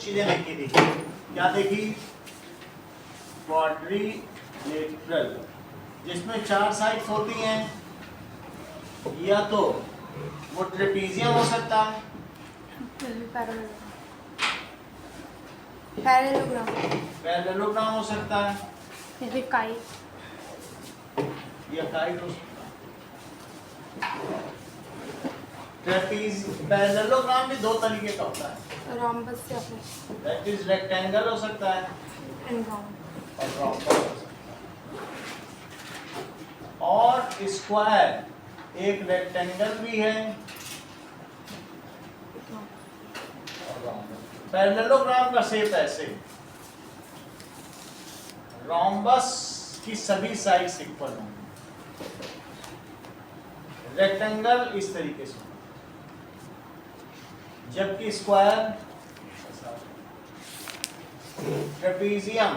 चीजें देखी थी। क्या देखी? क्वाड्रिलेटरल, जिसमें 4 साइड्स होती हैं, या तो वो ट्रेपीजियम हो सकता है, पैरेललोग्राम हो सकता है, या काइट हो सकता है। पैरेललोग्राम भी 2 तरीके का होता है, दैट इज रेक्टेंगल हो सकता है और रॉम्बस हो सकता है। और स्क्वायर एक रेक्टेंगल भी है और रॉम्बस। पैरेललोग्राम का शेप ऐसे, रॉम्बस की सभी साइड्स इक्वल होंगी, रेक्टेंगल इस तरीके से, जबकि स्क्वायर, ट्रेपीजियम,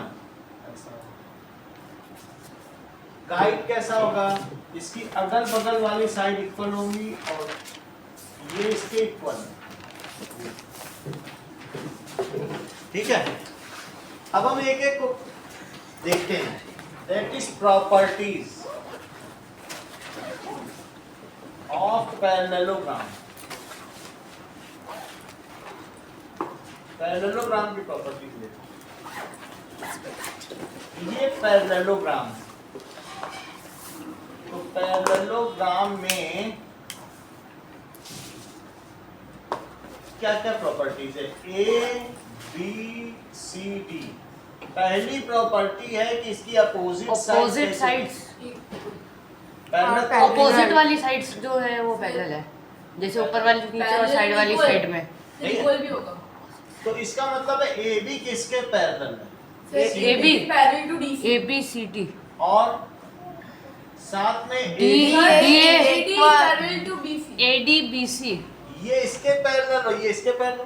काइट कैसा होगा? इसकी अगल बगल वाली साइड इक्वल होंगी और ये इसके इक्वल। ठीक है, अब हम एक एक को देखते हैं। That is properties of parallelogram. Parallelogram की प्रॉपर्टीज देखो। ये पैरेललोग्राम, तो पैरेललोग्राम में क्या क्या प्रॉपर्टीज है? A B C D. पहली प्रॉपर्टी है कि इसकी अपोजिट साइड्स अपोजिट वाली साइड्स जो है वो पैरेलल है, जैसे ऊपर वाली नीचे और साइड वाली साइड में इक्वल भी होगा। तो इसका मतलब है ए बी किसके पैरेलल है? A B parallel to D A B C D और साथ में D A parallel to BC A D B C ये इसके पैरेलल और ये इसके पैरेलल,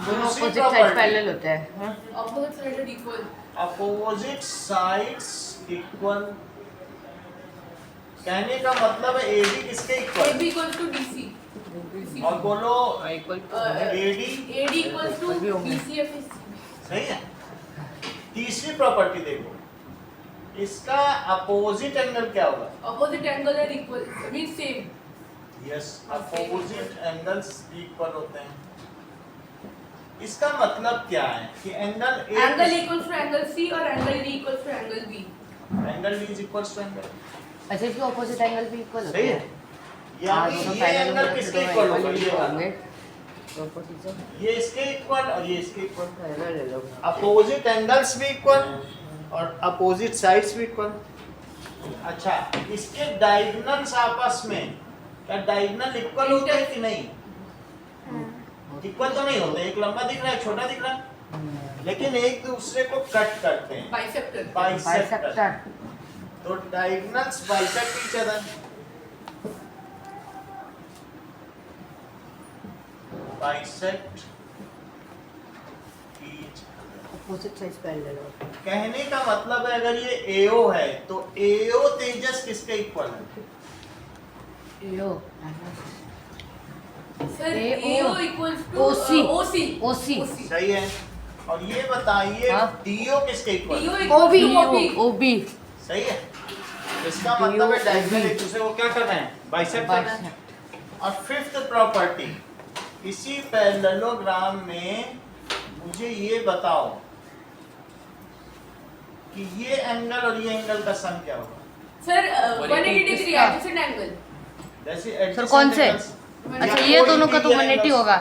दोनों अपोजिट साइड पैरेलल होते हैं। Opposite side equal. Opposite sides equal कहने का मतलब है ए बी किसके equal? AB equal to DC और बोलो equal AD AD equal to BCF। सही है। तीसरी प्रॉपर्टी देखो, इसका अपोजिट एंगल क्या होगा? Opposite angle are equal means same. Yes, opposite angles equal होते हैं। इसका मतलब क्या है कि angle angle equals to angle C और angle D equals to angle B। Angle B is equals to angle, अच्छा इसके ऑपोजिट एंगल भी इक्वल होते सही है। हैं। यानी ये एंगल किसके इक्वल होगा? ये वाला, ये इसके इक्वल और ये इसके इक्वल। अपोजिट एंगल्स भी इक्वल और अपोजिट साइड्स भी इक्वल। अच्छा, इसके डायगोनल्स आपस में क्या डायगोनल इक्वल होते हैं कि नहीं? इक्वल तो नहीं होते, एक लंबा दिख रहा है, छोटा दिख रहा है, लेकिन एक दूसरे को कट करते हैं, बाइसेक्टर। बाइसेक्टर। तो diagonals bisect each other. Bisect each opposite sides parallel हो। कहने का मतलब है अगर ये AO है तो AO तेजस किसके इक्वल है? यो sir AO AO equals to OC OC। सही है। और ये बताइए हाँ? DO किसके इक्वल है? DO OB equals to OB सही है। इसका मतलब है डायगोनल एक दूसरे को क्या कर रहे हैं? बाइसेक्ट कर रहे हैं। और फिफ्थ प्रॉपर्टी, इसी पैरेललोग्राम में मुझे ये बताओ कि ये एंगल और ये एंगल का सम क्या होगा? Sir 180 degree adjacent angle. जैसे सर कौन से? अच्छा ये दोनों का तो 180 होगा,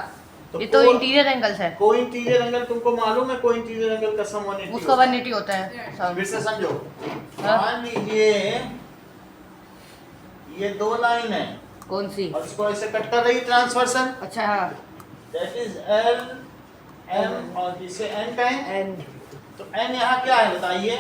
तो ये तो इंटीरियर एंगल्स है, को इंटीरियर एंगल तुमको मालूम है? को इंटीरियर एंगल का सम 180 उसका 180 होता है फिर से समझो। हाँ? मान लीजिए ये 2 लाइन है कौन सी? और इसको ऐसे कट कर रही ट्रांसवर्सल, अच्छा हाँ दैट इज L M और इसे N कहें। एंड तो N यहाँ क्या है बताइए?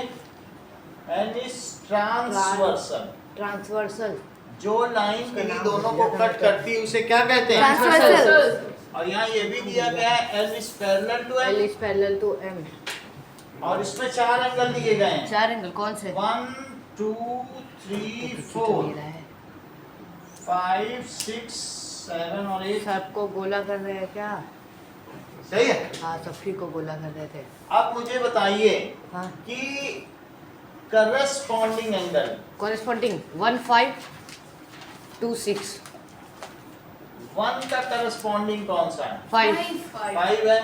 N is transversal. ट्रांसवर्सल जो लाइन इन्हीं दोनों को कट करती है उसे क्या कहते हैं? ट्रांसवर्सल। और यहाँ ये भी दिया गया है L is parallel to L M is parallel to M। और इसमें 4 एंगल दिए गए हैं। 4 एंगल कौन से? 1 2 3 4 5 6 7 और 8। सबको गोला कर रहे हैं क्या? सही है। हाँ सभी को बोला करते थे। अब मुझे बताइए हाँ कि करस्पॉन्डिंग एंगल कॉरेस्पॉन्डिंग 1526 1 का करस्पॉन्डिंग कौन सा है? 5 5 है।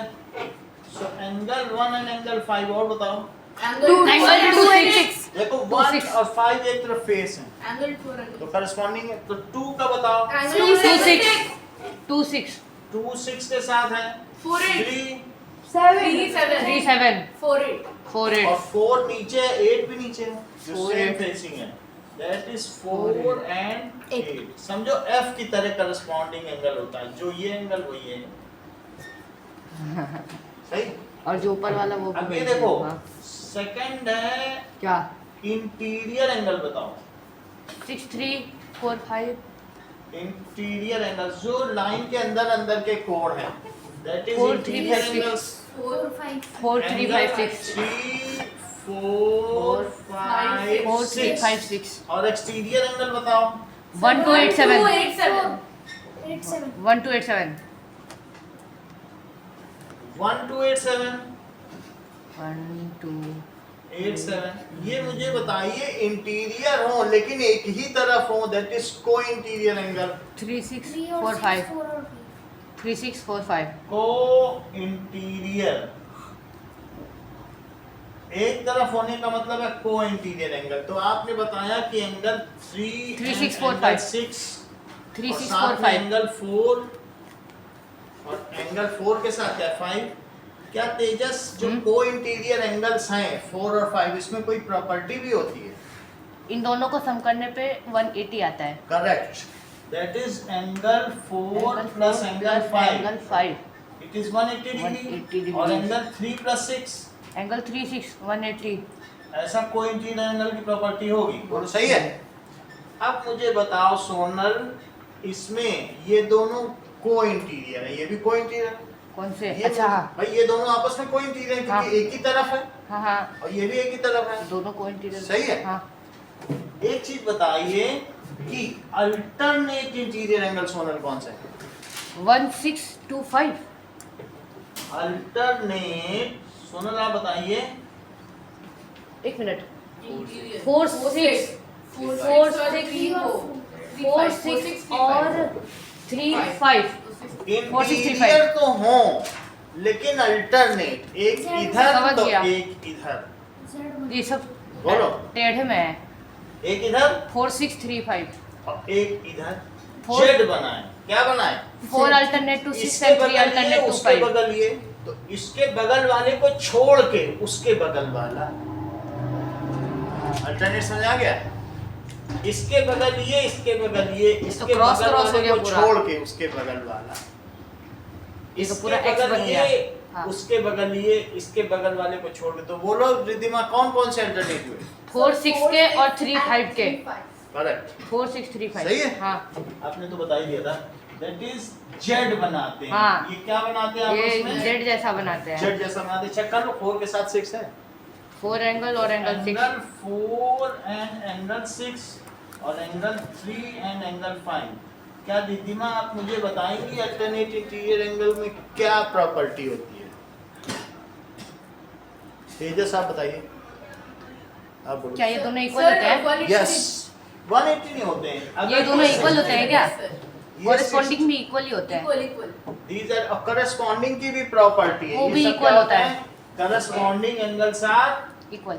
सो एंगल 1 एंड एंगल 5 और बताओ। एंगल 286 देखो 1 26 और 5 एक तरफ फेस है एंगल 2 तो करस्पॉन्डिंग है। तो 2 का बताओ। 26 2 6 के साथ है 48 3 37 48 48 और 4 नीचे है 8 भी नीचे है जो 4 सेम 8 फेसिंग है। That is 4 and 8। समझो F की तरह करस्पॉन्डिंग एंगल होता है, जो ये एंगल वही है। सही। और जो ऊपर वाला वो अब भी ये है। देखो हाँ। सेकंड है क्या इंटीरियर एंगल बताओ। 6345 इंटीरियर एंगल जो लाइन के अंदर के कोण है दैट इज 4 3 इंटीरियर 5 एंगल 4356 3 4 5 6 4356 और एक्सटीरियर एंगल बताओ। 1287 287 1287 1287 1287 ये मुझे बताइए इंटीरियर हो लेकिन एक ही तरफ हो दैट इज को इंटीरियर एंगल। 3645 3645 को इंटीरियर एक तरफ होने का मतलब है को इंटीरियर एंगल। तो आपने बताया कि एंगल 3 3645 6 3645 एंगल 4 और एंगल 4 के साथ क्या 5। क्या तेजस जो को इंटीरियर एंगल्स हैं 4 और 5 इसमें कोई प्रॉपर्टी भी होती है? इन दोनों को सम करने पे 180 आता है। Correct. That is angle 4 plus angle 5 it is 180 degree और एंगल 3 प्लस 6 एंगल 36 180 ऐसा कोई इंटीरियर एंगल की प्रॉपर्टी होगी। बोलो सही है। अब मुझे बताओ सोनल इसमें ये दोनों को इंटीरियर है ये भी को इंटीरियर है। कौन से? ये अच्छा हाँ भाई ये दोनों आपस में को इंटीरियर है क्योंकि हाँ। एक ही तरफ है हाँ हाँ और ये भी एक ही तरफ है। दोनों को इंटीरियर सही है। हाँ एक चीज बताइए कि अल्टरनेट इंटीरियर एंगल सोनल कौन सा है? 1625 अल्टरनेट सोनल आप बताइए। एक मिनट इंटीरियर 4 6 4 6 और 3 5 इंटीरियर तो हो लेकिन अल्टरनेट एक इधर समझ तो गया। एक इधर। ये सब बोलो। टेढ़े में है। एक इधर 4635 और एक इधर Four- जेड बनाए। क्या बनाए? 4 अल्टरनेट टू 6 इसके एंड 3 बगल ये अल्टरनेट टू उसके 5 बगल ये तो इसके बगल वाले को छोड़ के उसके बगल वाला अल्टरनेट समझ आ गया? इसके बगल ये इसके बगल ये इसके क्रॉस बगल क्रॉस हो वाले गया को पूरा। छोड़ के उसके बगल वाला ये तो इसके पूरा X बगल बन गया। ये हाँ। उसके बगल ये इसके बगल वाले को छोड़ के। तो बोलो रिद्धिमा कौन कौन से अल्टरनेट हुए? 4 6 के और 3 5 के करेक्ट 4 6 3 5 सही है। हाँ आपने तो बता ही दिया था दैट इज जेड बनाते हैं। हाँ। ये क्या बनाते हैं ये आपस में? जेड जैसा बनाते हैं। जेड जैसा बनाते हैं। चेक कर लो 4 के साथ 6 है। 4 एंगल और एंगल 6 एंगल 4 एंड एंगल 6 और एंगल 3 एंड एंगल 5। क्या दीदीमा आप मुझे बताएंगी अल्टरनेट इंटीरियर एंगल में क्या प्रॉपर्टी होती है? तेजस आप बताइए। आप बोलो। क्या ये दोनों इक्वल होते हैं? यस 180 नहीं होते हैं। ये दोनों इक्वल होते हैं क्या? ये कॉरेस्पॉन्डिंग भी इक्वल ही होते हैं। इक्वल These are corresponding की भी प्रॉपर्टी है। वो ये भी सब equal क्या होता है। corresponding angles are equal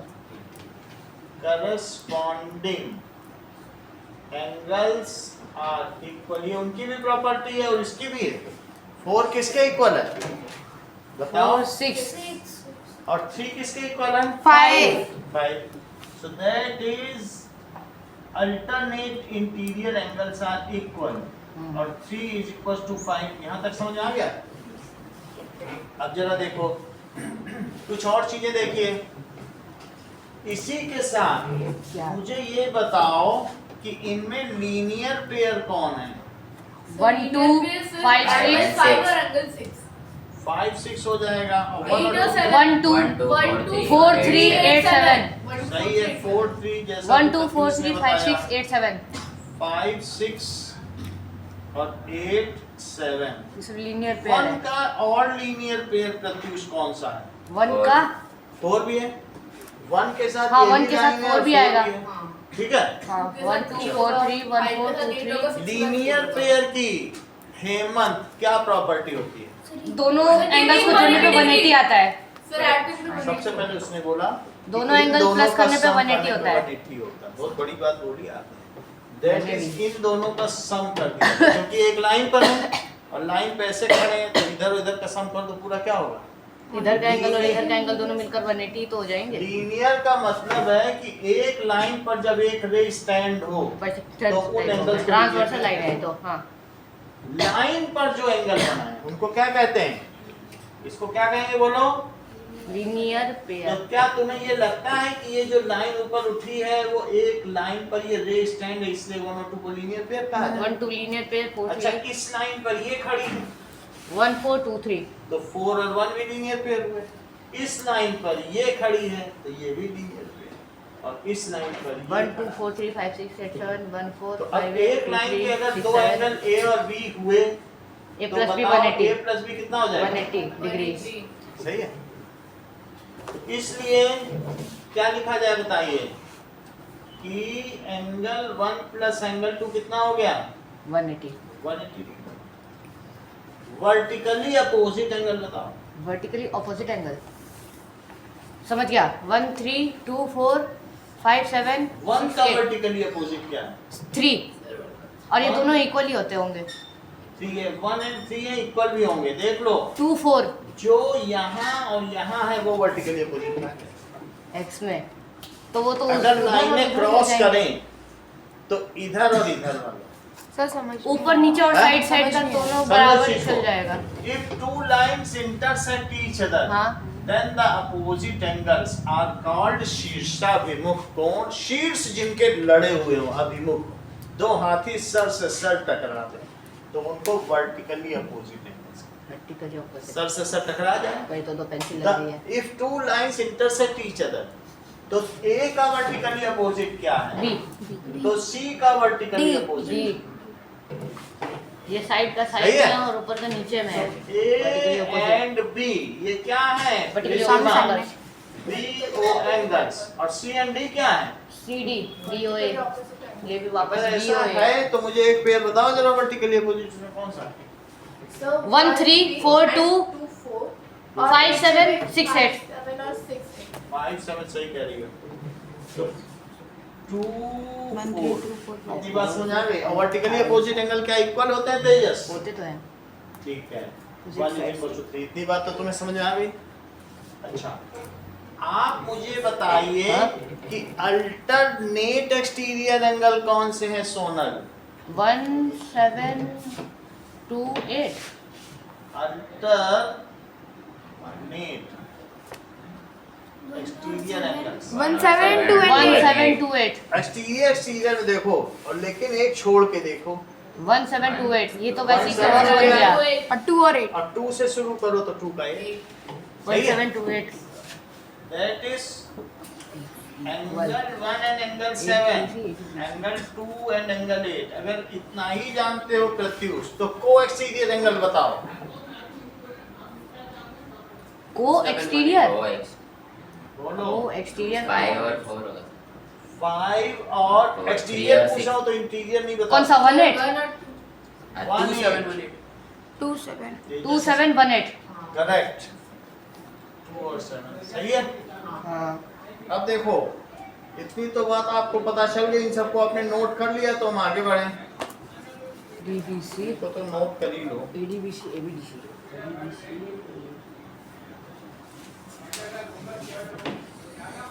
corresponding angles are equal। ये उनकी भी प्रॉपर्टी है और इसकी भी है। 4 किसके इक्वल है बताओ? 4 6 और 3 किसके इक्वल है? 5। So that is alternate interior angles are equal और 3 is equals to 5। यहाँ तक समझ आ गया? अब जरा देखो कुछ और चीजें देखिए। इसी के साथ मुझे ये बताओ कि इनमें लीनियर पेयर कौन है? 1 2 5 6 एंगल 6 5 6 हो जाएगा और 1 और 2 1 2 4 3 8 7 सही है 4 3 जैसा 1 2 4 3 5 6 8 7 5 6 और 8 7। ये सब लीनियर पेयर 1 है। का और लीनियर पेयर प्रत्युष कौन सा है? 1 का 4 भी है। 1 के साथ हाँ, ये 1 के साथ लाइन है 4 और भी 4 आएगा। है। ठीक है, हाँ 1 2 4 3 1 4 2 3 लीनियर पेयर की हेमंत क्या प्रॉपर्टी होती है? दोनों एंगल्स को जोड़ने पे 180 आता है। सर ऐड सबसे पहले उसने बोला दोनों इन एंगल दोनों प्लस का करने पे सम 180 करने होता पे है। 180 होता है। बहुत बड़ी बात बोली आपने। दैट इज इन दोनों का सम कर दिया, क्योंकि एक लाइन पर है और लाइन पे ऐसे खड़े हैं, तो इधर उधर का सम कर दो, पूरा क्या होगा? इधर का एंगल और इधर का एंगल दोनों मिलकर 180 तो हो जाएंगे। लीनियर का मतलब है कि एक लाइन पर जब एक रे स्टैंड हो तो उन एंगल्स को ट्रांसवर्सल लाइन है तो हाँ लाइन पर जो एंगल बना है उनको क्या कहते हैं? इसको क्या कहेंगे बोलो? लीनियर तो पेयर। क्या तुम्हें ये लगता है कि ये जो लाइन ऊपर उठी है वो एक लाइन पर ये रे स्टैंड है, इसलिए 1 और 2 को लीनियर पेयर कहा जाए? 1 2 लीनियर पेयर 4 अच्छा, 3 इस लाइन पर ये खड़ी है 1 4 2 3 तो 4 और 1 भी लीनियर पेयर हुए। इस लाइन पर ये खड़ी है तो ये भी लीनियर पेयर, और इस लाइन पर 1 2 4 3 5 6 8 7 1 4 तो 5 अब 8 एक 2 लाइन 3 के अगर 6 दो 7 एंगल ए और बी हुए ए तो प्लस बी बताओ 180 ए प्लस बी कितना हो जाएगा? 180 डिग्री। सही है। तो इसलिए क्या लिखा जाए बताइए कि एंगल 1 प्लस एंगल 2 कितना हो गया? 180 180। वर्टिकली अपोजिट एंगल बताओ। वर्टिकली ऑपोजिट एंगल समझ गया। 1 3 2 4 5 7 1 का वर्टिकली अपोजिट क्या है? 3 और ये दोनों इक्वली होते होंगे। 3 है, 1 एंड 3 है, इक्वल भी होंगे। देख लो 2 4 जो यहाँ और यहाँ है वो वर्टिकली अपोजिट है। एक्स में तो वो तो अगर लाइनें उधर क्रॉस जाएंगे। करें तो इधर और इधर वाला सर समझ ऊपर नीचे और हाँ? साइड साइड का दोनों समझ बराबर इसको। चल जाएगा। If two lines intersect each other, हाँ then the opposite angles are called शीर्षाभिमुख कोण। शीर्ष जिनके लड़े हुए हो, अभिमुख, दो हाथी सर से सर टकराते हैं तो उनको vertically opposite angles. Vertically opposite sir से सर टकरा जाए कहीं तो पेंसिल लग रही है। If two lines intersect each other तो ए का वर्टिकली अपोजिट क्या है? बी तो सी का वर्टिकली अपोजिट डी ये साइड का सही साइड है? में और ऊपर का नीचे में है। ए एंड बी ये क्या है? वर्टिकली सामने ऑपोजिट बी ओ एंगल्स और सी एंड डी क्या है? सी डी डी ओ ए ये भी वापस अगर डी ऐसा ओ ए है तो मुझे एक पेयर बताओ जरा वर्टिकली अपोजिट में कौन सा है? 1 3 4 2 5 7 6 8 5 7 सही कह रही हो। तो 2 4 अपनी बात समझ आ गई। और वर्टिकली अपोजिट एंगल क्या इक्वल होते हैं तेजस? होते तो हैं। ठीक है, 1 equals to 3 इतनी बात तो तुम्हें समझ में आ गई। अच्छा, आप मुझे बताइए कि अल्टरनेट एक्सटीरियर एंगल कौन से हैं Sonal? 1 7 2 8 alternate exterior angles 1 7 2 1 7 2 8 exterior में देखो और लेकिन एक छोड़ के देखो 1 7 2 8 ये तो वैसे ही 1 7 क्रॉस हो गया। और 2 और 8 और 2 से शुरू करो तो 2 का 1 1 7 2 8 that is angle 1 and angle 7 angle 2 and angle 8। अगर इतना ही जानते हो प्रत्युष तो को एक्सटीरियर एंगल बताओ। को एक्सटीरियर बोलो। को एक्सटीरियर 5 और 4 होगा। 5 और और एक्सटीरियर 3 और पूछा हो तो इंटीरियर नहीं बता। कौन सा 1 8 2 7 1 8 2 7 2 7 1 8 करेक्ट। 2 और 7 सही है। हाँ अब देखो इतनी तो बात आपको पता चल गई, इन सबको आपने नोट कर लिया तो हम आगे बढ़े। DBC इसको तो नोट कर ही लो। ADBC ABDC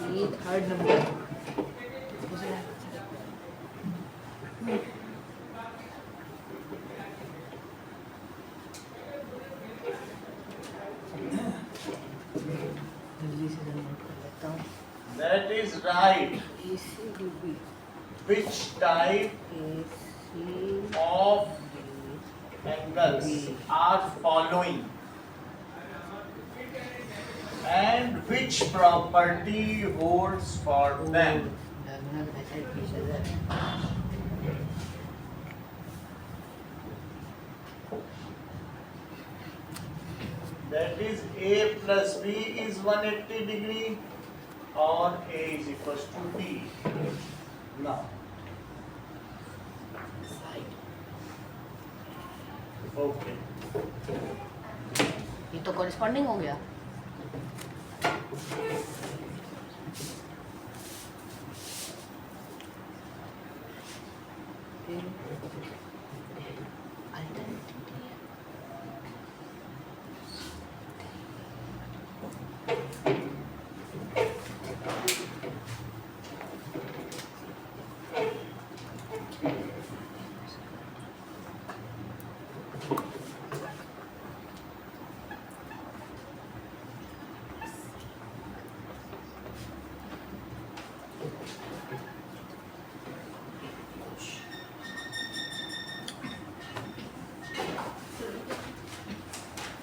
ये थर्ड नंबर जल्दी से नोट कर लेता हूँ। That is right. ACDB Which type of angles are following and which property holds for them? A plus B is 180 degree or A is equals to B. Now, okay. ये तो corresponding हो गया।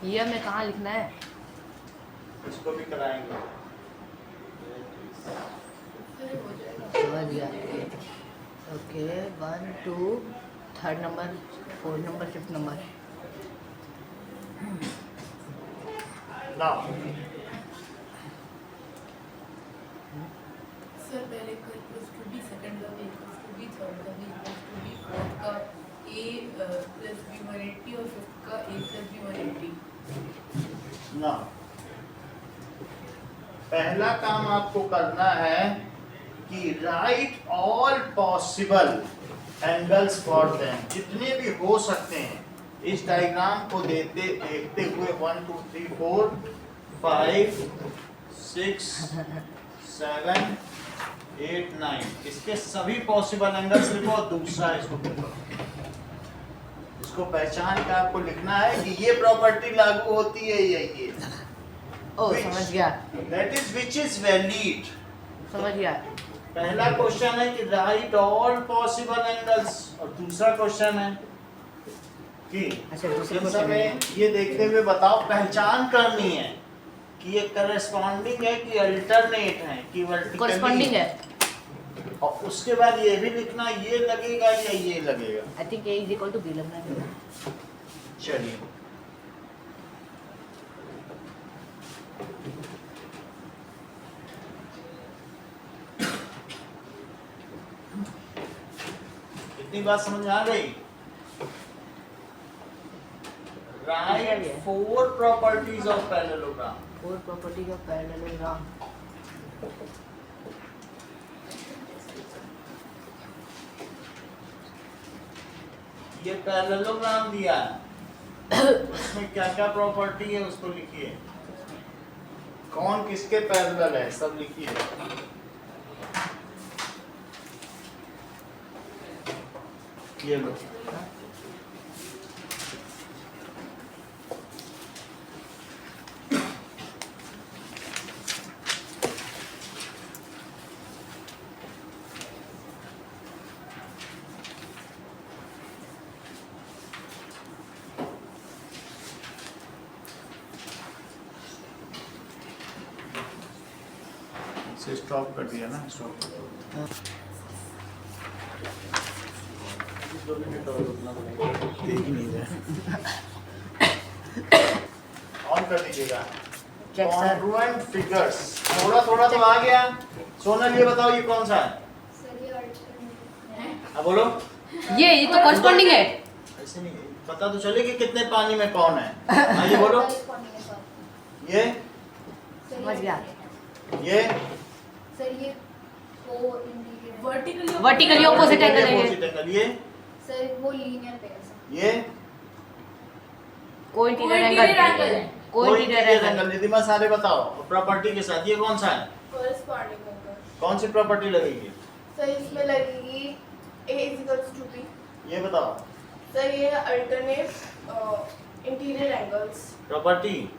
ये हमें कहाँ लिखना है? इसको भी कराएंगे। समझ गया। Okay 1 2 3rd number 4th number 5th number. Now, sir पहले का इक्वल्स टू बी, सेकंड का भी इक्वल्स टू बी, थर्ड का भी इक्वल्स टू बी, फोर्थ का a प्लस b 180 और फिफ्थ का a प्लस b 180। now, पहला काम आपको करना है कि right all possible angles for them, जितने भी हो सकते हैं इस डायग्राम को देखते हुए 1 2 3 4 5 6 7 8 9 इसके सभी पॉसिबल एंगल्स लिखो। दूसरा इसको देखो, इसको पहचान के आपको लिखना है कि ये प्रॉपर्टी लागू होती है या ये। ओ समझ गया, that is which is valid. समझ गया। पहला क्वेश्चन है कि राइट ऑल पॉसिबल एंगल्स, और दूसरा क्वेश्चन है कि अच्छा दूसरा इन क्वेश्चन सब में ये देखते हुए बताओ, पहचान करनी है कि ये करस्पॉन्डिंग है कि अल्टरनेट है कि वर्टिकली कॉरेस्पॉन्डिंग है। और उसके बाद ये भी लिखना ये लगेगा या ये लगेगा। I think A is equal to B लगना है। चलिए इतनी बात समझ आ गई। Right 4 properties of parallelogram. 4 properties of parallelogram. ये पैरेललोग्राम दिया है, उसमें क्या क्या प्रॉपर्टी है उसको लिखिए, कौन किसके पैरेलल है सब लिखिए। ये लो, से स्टॉप कर दिया ना, स्टॉप। 2 मिनट और रुकना पड़ेगा, देख ही नहीं रहा। ऑन कर दीजिएगा। Check sir. कॉन्ग्रुएंट फिगर्स, थोड़ा थोड़ा तो आ गया। सोनल ये बताओ ये कौन सा है? अब बोलो। ये तो कॉरेस्पॉन्डिंग है। ऐसे नहीं, पता तो चले कि कितने पानी में कौन है। हाँ ये बोलो। ये समझ गया। ये सर ये वर्टिकली ऑपोजिट एंगल है ये। opposite angle, ये सर वो लीनियर पेयर्स है। ये कोई इंटीरियर एंगल। कोई इंटीरियर एंगल। रिधिमा सारे बताओ प्रॉपर्टी के साथ। ये कौन सा है? कॉरेस्पॉन्डिंग होगा। कौन सी प्रॉपर्टी लगेगी? सर इसमें लगेगी a इक्वल्स टू b। ये बताओ। सर ये alternate interior angles. Property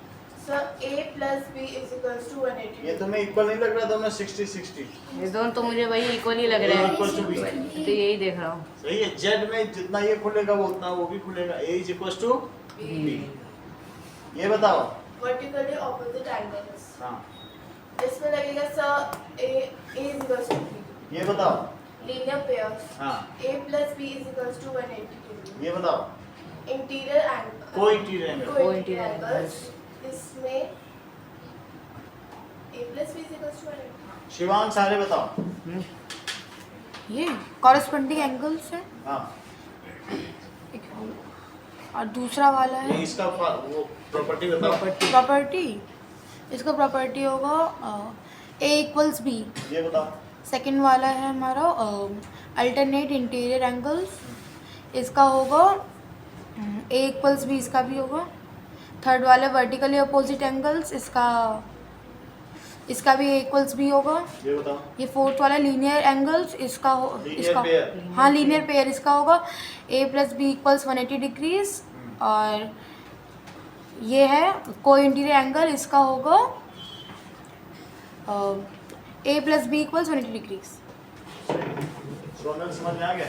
sir a plus b equals to 180। ये तुम्हें इक्वल नहीं लग रहा? तुम्हें 60 60 ये दोनों तो मुझे वही इक्वल ही लग रहे इक्वल टू बी। हैं, तो यही देख रहा हूँ। सही है। जेड में जितना ये खुलेगा वो उतना वो भी खुलेगा। a is equal to b। ये बताओ। Vertically opposite angles. हाँ इसमें लगेगा sir a equals to b। ये बताओ। Linear pairs. हाँ a plus b equals to 180। ये बताओ। Interior angle. कोई इंटीरियर एंगल। कोई इंटीरियर एंगल्स। इसमें plus b is equals to 180. Shivan सारे बताओ। ये कॉरेस्पॉन्डिंग एंगल्स है हाँ और दूसरा वाला ये है इसका वो प्रॉपर्टी बताओ। प्रॉपर्टी। इसका प्रॉपर्टी होगा a इक्वल्स बी। ये बताओ। सेकंड वाला है हमारा अल्टरनेट इंटीरियर एंगल्स। इसका होगा a इक्वल्स बी, इसका भी होगा। थर्ड वाला वर्टिकली अपोजिट एंगल्स, इसका भी a इक्वल्स बी होगा। ये बताओ। ये फोर्थ वाला लीनियर एंगल्स, इसका Linear pair। हाँ लीनियर पेयर, इसका होगा a plus B equals 180 degrees. और ये है को इंटीरियर एंगल, इसका होगा a plus B equals 180 degrees. Sonal समझ में आ गया।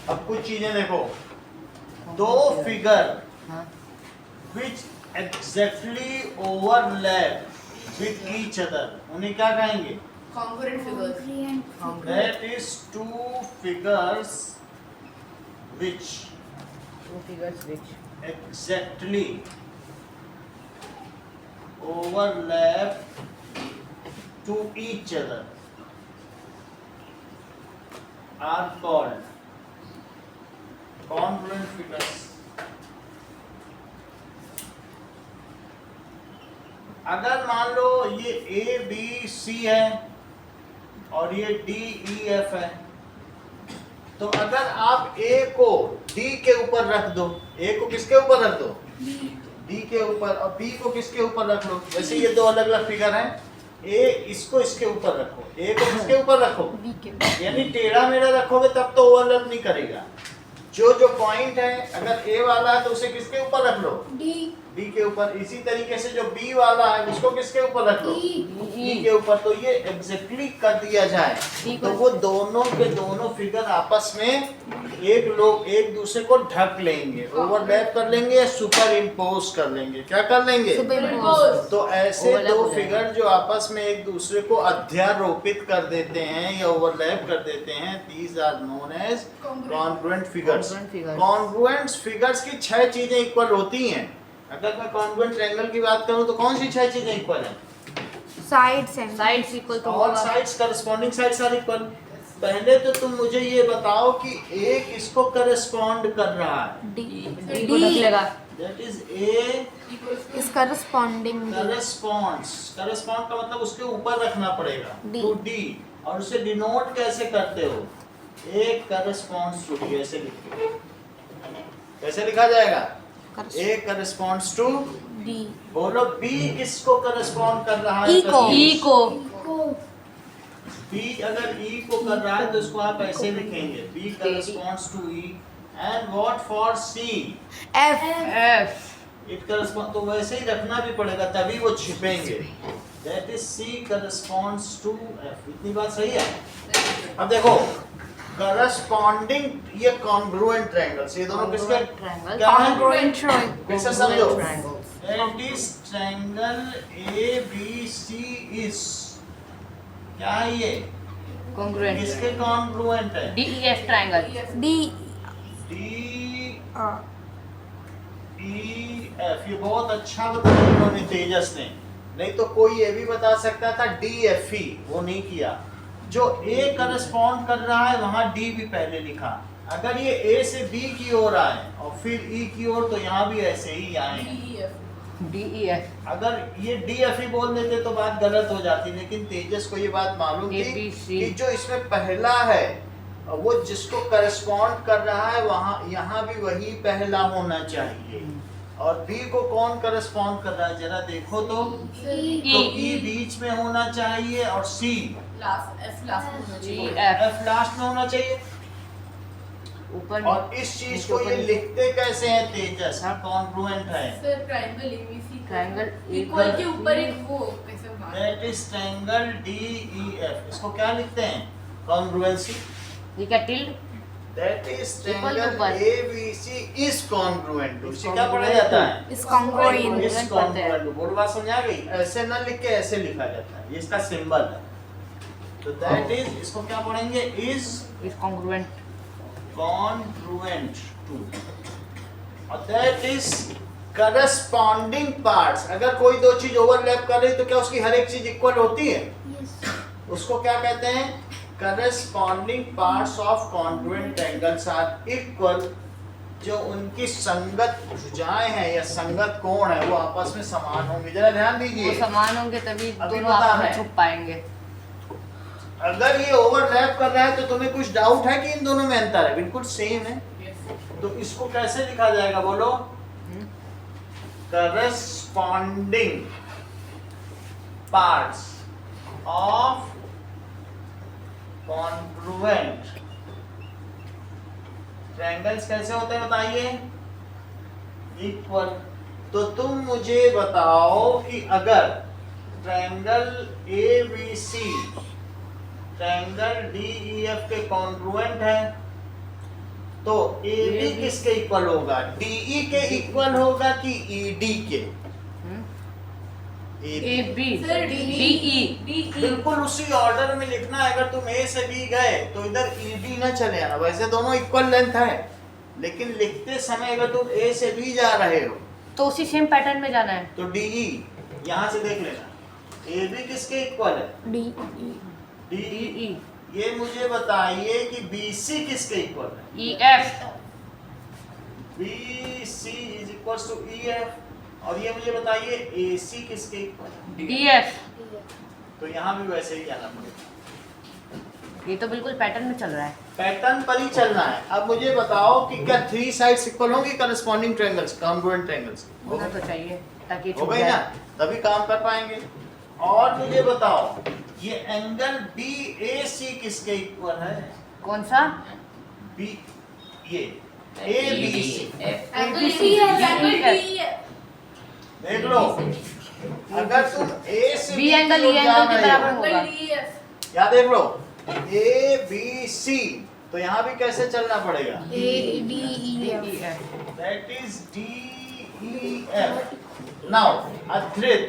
अब कुछ चीजें देखो, दो फिगर हाँ which exactly overlap with each other, उन्हें क्या कहेंगे? Congruent figures. That is two figures which two figures which exactly overlap to each other are called congruent figures. अगर मान लो ये A B C है और ये D E F है, तो अगर आप A को D के ऊपर रख दो, A को किसके ऊपर रख दो? D के ऊपर, और B को किसके ऊपर रख लो? वैसे ये दो अलग अलग फिगर हैं, A इसको इसके ऊपर रखो, A को किसके ऊपर रखो? बी के यानी टेढ़ा मेढ़ा रखोगे तब तो ओवरलैप नहीं करेगा। जो जो पॉइंट है, अगर A वाला है तो उसे किसके ऊपर रख लो? D के ऊपर। इसी तरीके से जो B वाला है उसको किसके ऊपर रख लो? E के ऊपर। तो ये एग्जैक्टली कर दिया जाए तो वो दोनों के दोनों फिगर आपस में एक दूसरे को ढक लेंगे, ओवरलैप कर लेंगे या सुपर इम्पोज कर लेंगे। क्या कर लेंगे? Superimpose. तो ऐसे Overlap दो हो जाएगा। फिगर जो आपस में एक दूसरे को अध्यारोपित कर देते हैं या ओवरलैप कर देते हैं, these are known as congruent figures. Congruent figures। Congruent figures की 6 चीजें इक्वल होती हैं। अगर मैं कॉन्ग्रुएंट ट्रायंगल की बात करूं तो कौन सी 6 चीजें इक्वल हैं? साइड्स एंड साइड्स इक्वल तो ऑल होगा sides corresponding sides are equal. पहले तो तुम मुझे ये बताओ कि A किसको करस्पॉन्ड कर रहा है? डी डी को ढक लेगा that is A is corresponding correspond का मतलब उसके ऊपर रखना पड़ेगा D। To D। और उसे डिनोट कैसे करते हो? A करस्पॉन्ड्स टू D, ऐसे लिखते हो। कैसे लिखा जाएगा? A corresponds to D. बोलो B किसको करस्पॉन्ड कर रहा है? E को। ई को B अगर E को कर रहा है तो इसको आप ऐसे लिखेंगे, B corresponds to E। And what for C? F F it correspond, तो वैसे ही रखना भी पड़ेगा तभी वो छिपेंगे। That is C corresponds to F। इतनी बात सही है? अब देखो करस्पॉन्डिंग ये कॉन्ग्रुएंट ट्रायंगल्स, ये दोनों किसके ट्रायंगल क्या है? कॉन्ग्रुएंट फिर से समझो। Triangles that is triangle ABC is क्या है ये? कॉन्ग्रुएंट किसके कॉन्ग्रुएंट है? D E F triangle D D E F। ये बहुत अच्छा बताया इन्होंने, तेजस ने। नहीं तो कोई ये भी बता सकता था D F E, वो नहीं किया। जो A करस्पॉन्ड कर रहा है वहां D भी पहले लिखा। अगर ये A से B की ओर आए और फिर E की ओर तो यहाँ भी ऐसे ही आए। डी ई एफ अगर ये D F E बोल देते तो बात गलत हो जाती, लेकिन तेजस को ये बात मालूम थी ABC। कि जो इसमें पहला है वो जिसको करस्पॉन्ड कर रहा है वहां यहाँ भी वही पहला होना चाहिए। और B को कौन करस्पॉन्ड कर रहा है जरा देखो तो E बीच में होना चाहिए और C F last में होना जी चाहिए. एफ F लास्ट में होना चाहिए। ऊपर और इस चीज को ये लिखते कैसे हैं तेजस? कॉन्ग्रुएंट है। Sir triangle ABC triangle equal के ऊपर एक वो कैसे बना? That is triangle DEF। इसको क्या लिखते हैं? कॉन्ग्रुएंसी। ये क्या tilde that is Equal triangle ऊपर। ABC is congruent. उससे क्या पढ़ा जाता है? इस कॉन्ग्रुएंट इज Congruent पढ़ते हैं। कॉन्ग्रुएंट। बोल बात समझ आ गई? ऐसे ना लिख के ऐसे लिखा जाता है, ये इसका सिंबल है। तो दैट इज, इसको क्या पढ़ेंगे? Is is congruent congruent to, और that is करस्पॉन्डिंग पार्ट्स, अगर कोई दो चीज ओवरलैप कर रही तो क्या उसकी हर एक चीज इक्वल होती है? उसको क्या कहते हैं? Corresponding parts of congruent triangles are equal. जो उनकी संगत भुजाएं हैं या संगत कोण है वो आपस में समान होंगे। जरा ध्यान वो दीजिए, समान होंगे तभी अभी दोनों पता आपस में है। छुप पाएंगे। अगर ये ओवरलैप कर रहा है तो तुम्हें कुछ डाउट है कि इन दोनों में अंतर है? बिल्कुल सेम है। तो इसको कैसे लिखा जाएगा बोलो? Corresponding parts of congruent triangles कैसे होते हैं बताइए? इक्वल। तो तुम मुझे बताओ कि अगर ट्रायंगल ABC ट्रायंगल DEF के कॉन्ग्रुएंट है तो AB किसके इक्वल होगा? DE के इक्वल होगा कि ED के? AB सर DE बिल्कुल उसी ऑर्डर में लिखना है। अगर तुम A से B गए तो इधर ED ना चले आना। वैसे दोनों इक्वल लेंथ है, लेकिन लिखते समय अगर तुम A से B जा रहे हो तो उसी सेम पैटर्न में जाना है। तो DE यहाँ से देख लेना। AB किसके इक्वल है? DE। ये मुझे बताइए कि BC किसके इक्वल है? EF BC is equals to EF। और ये मुझे बताइए AC किसके इक्वल है? DF। तो यहाँ भी वैसे ही जाना पड़ेगा। ये तो बिल्कुल पैटर्न में चल रहा है। पैटर्न पर ही चलना है। अब मुझे बताओ कि क्या थ्री साइड्स इक्वल होंगी करस्पॉन्डिंग ट्रायंगल्स, कॉन्ग्रुएंट ट्रायंगल्स? होना तो चाहिए ताकि हो छुप गई ना, जाए। तभी काम कर पाएंगे। और मुझे बताओ ये एंगल BAC किसके इक्वल है? कौन सा? B, ये ABC। देख लो, अगर तुम A से B एंगल की ओर E जा एंगल के रहे हो, बराबर होगा। क्या देख लो ABC, तो यहाँ भी कैसे चलना पड़ेगा? DEF। That is DEF। Now a thread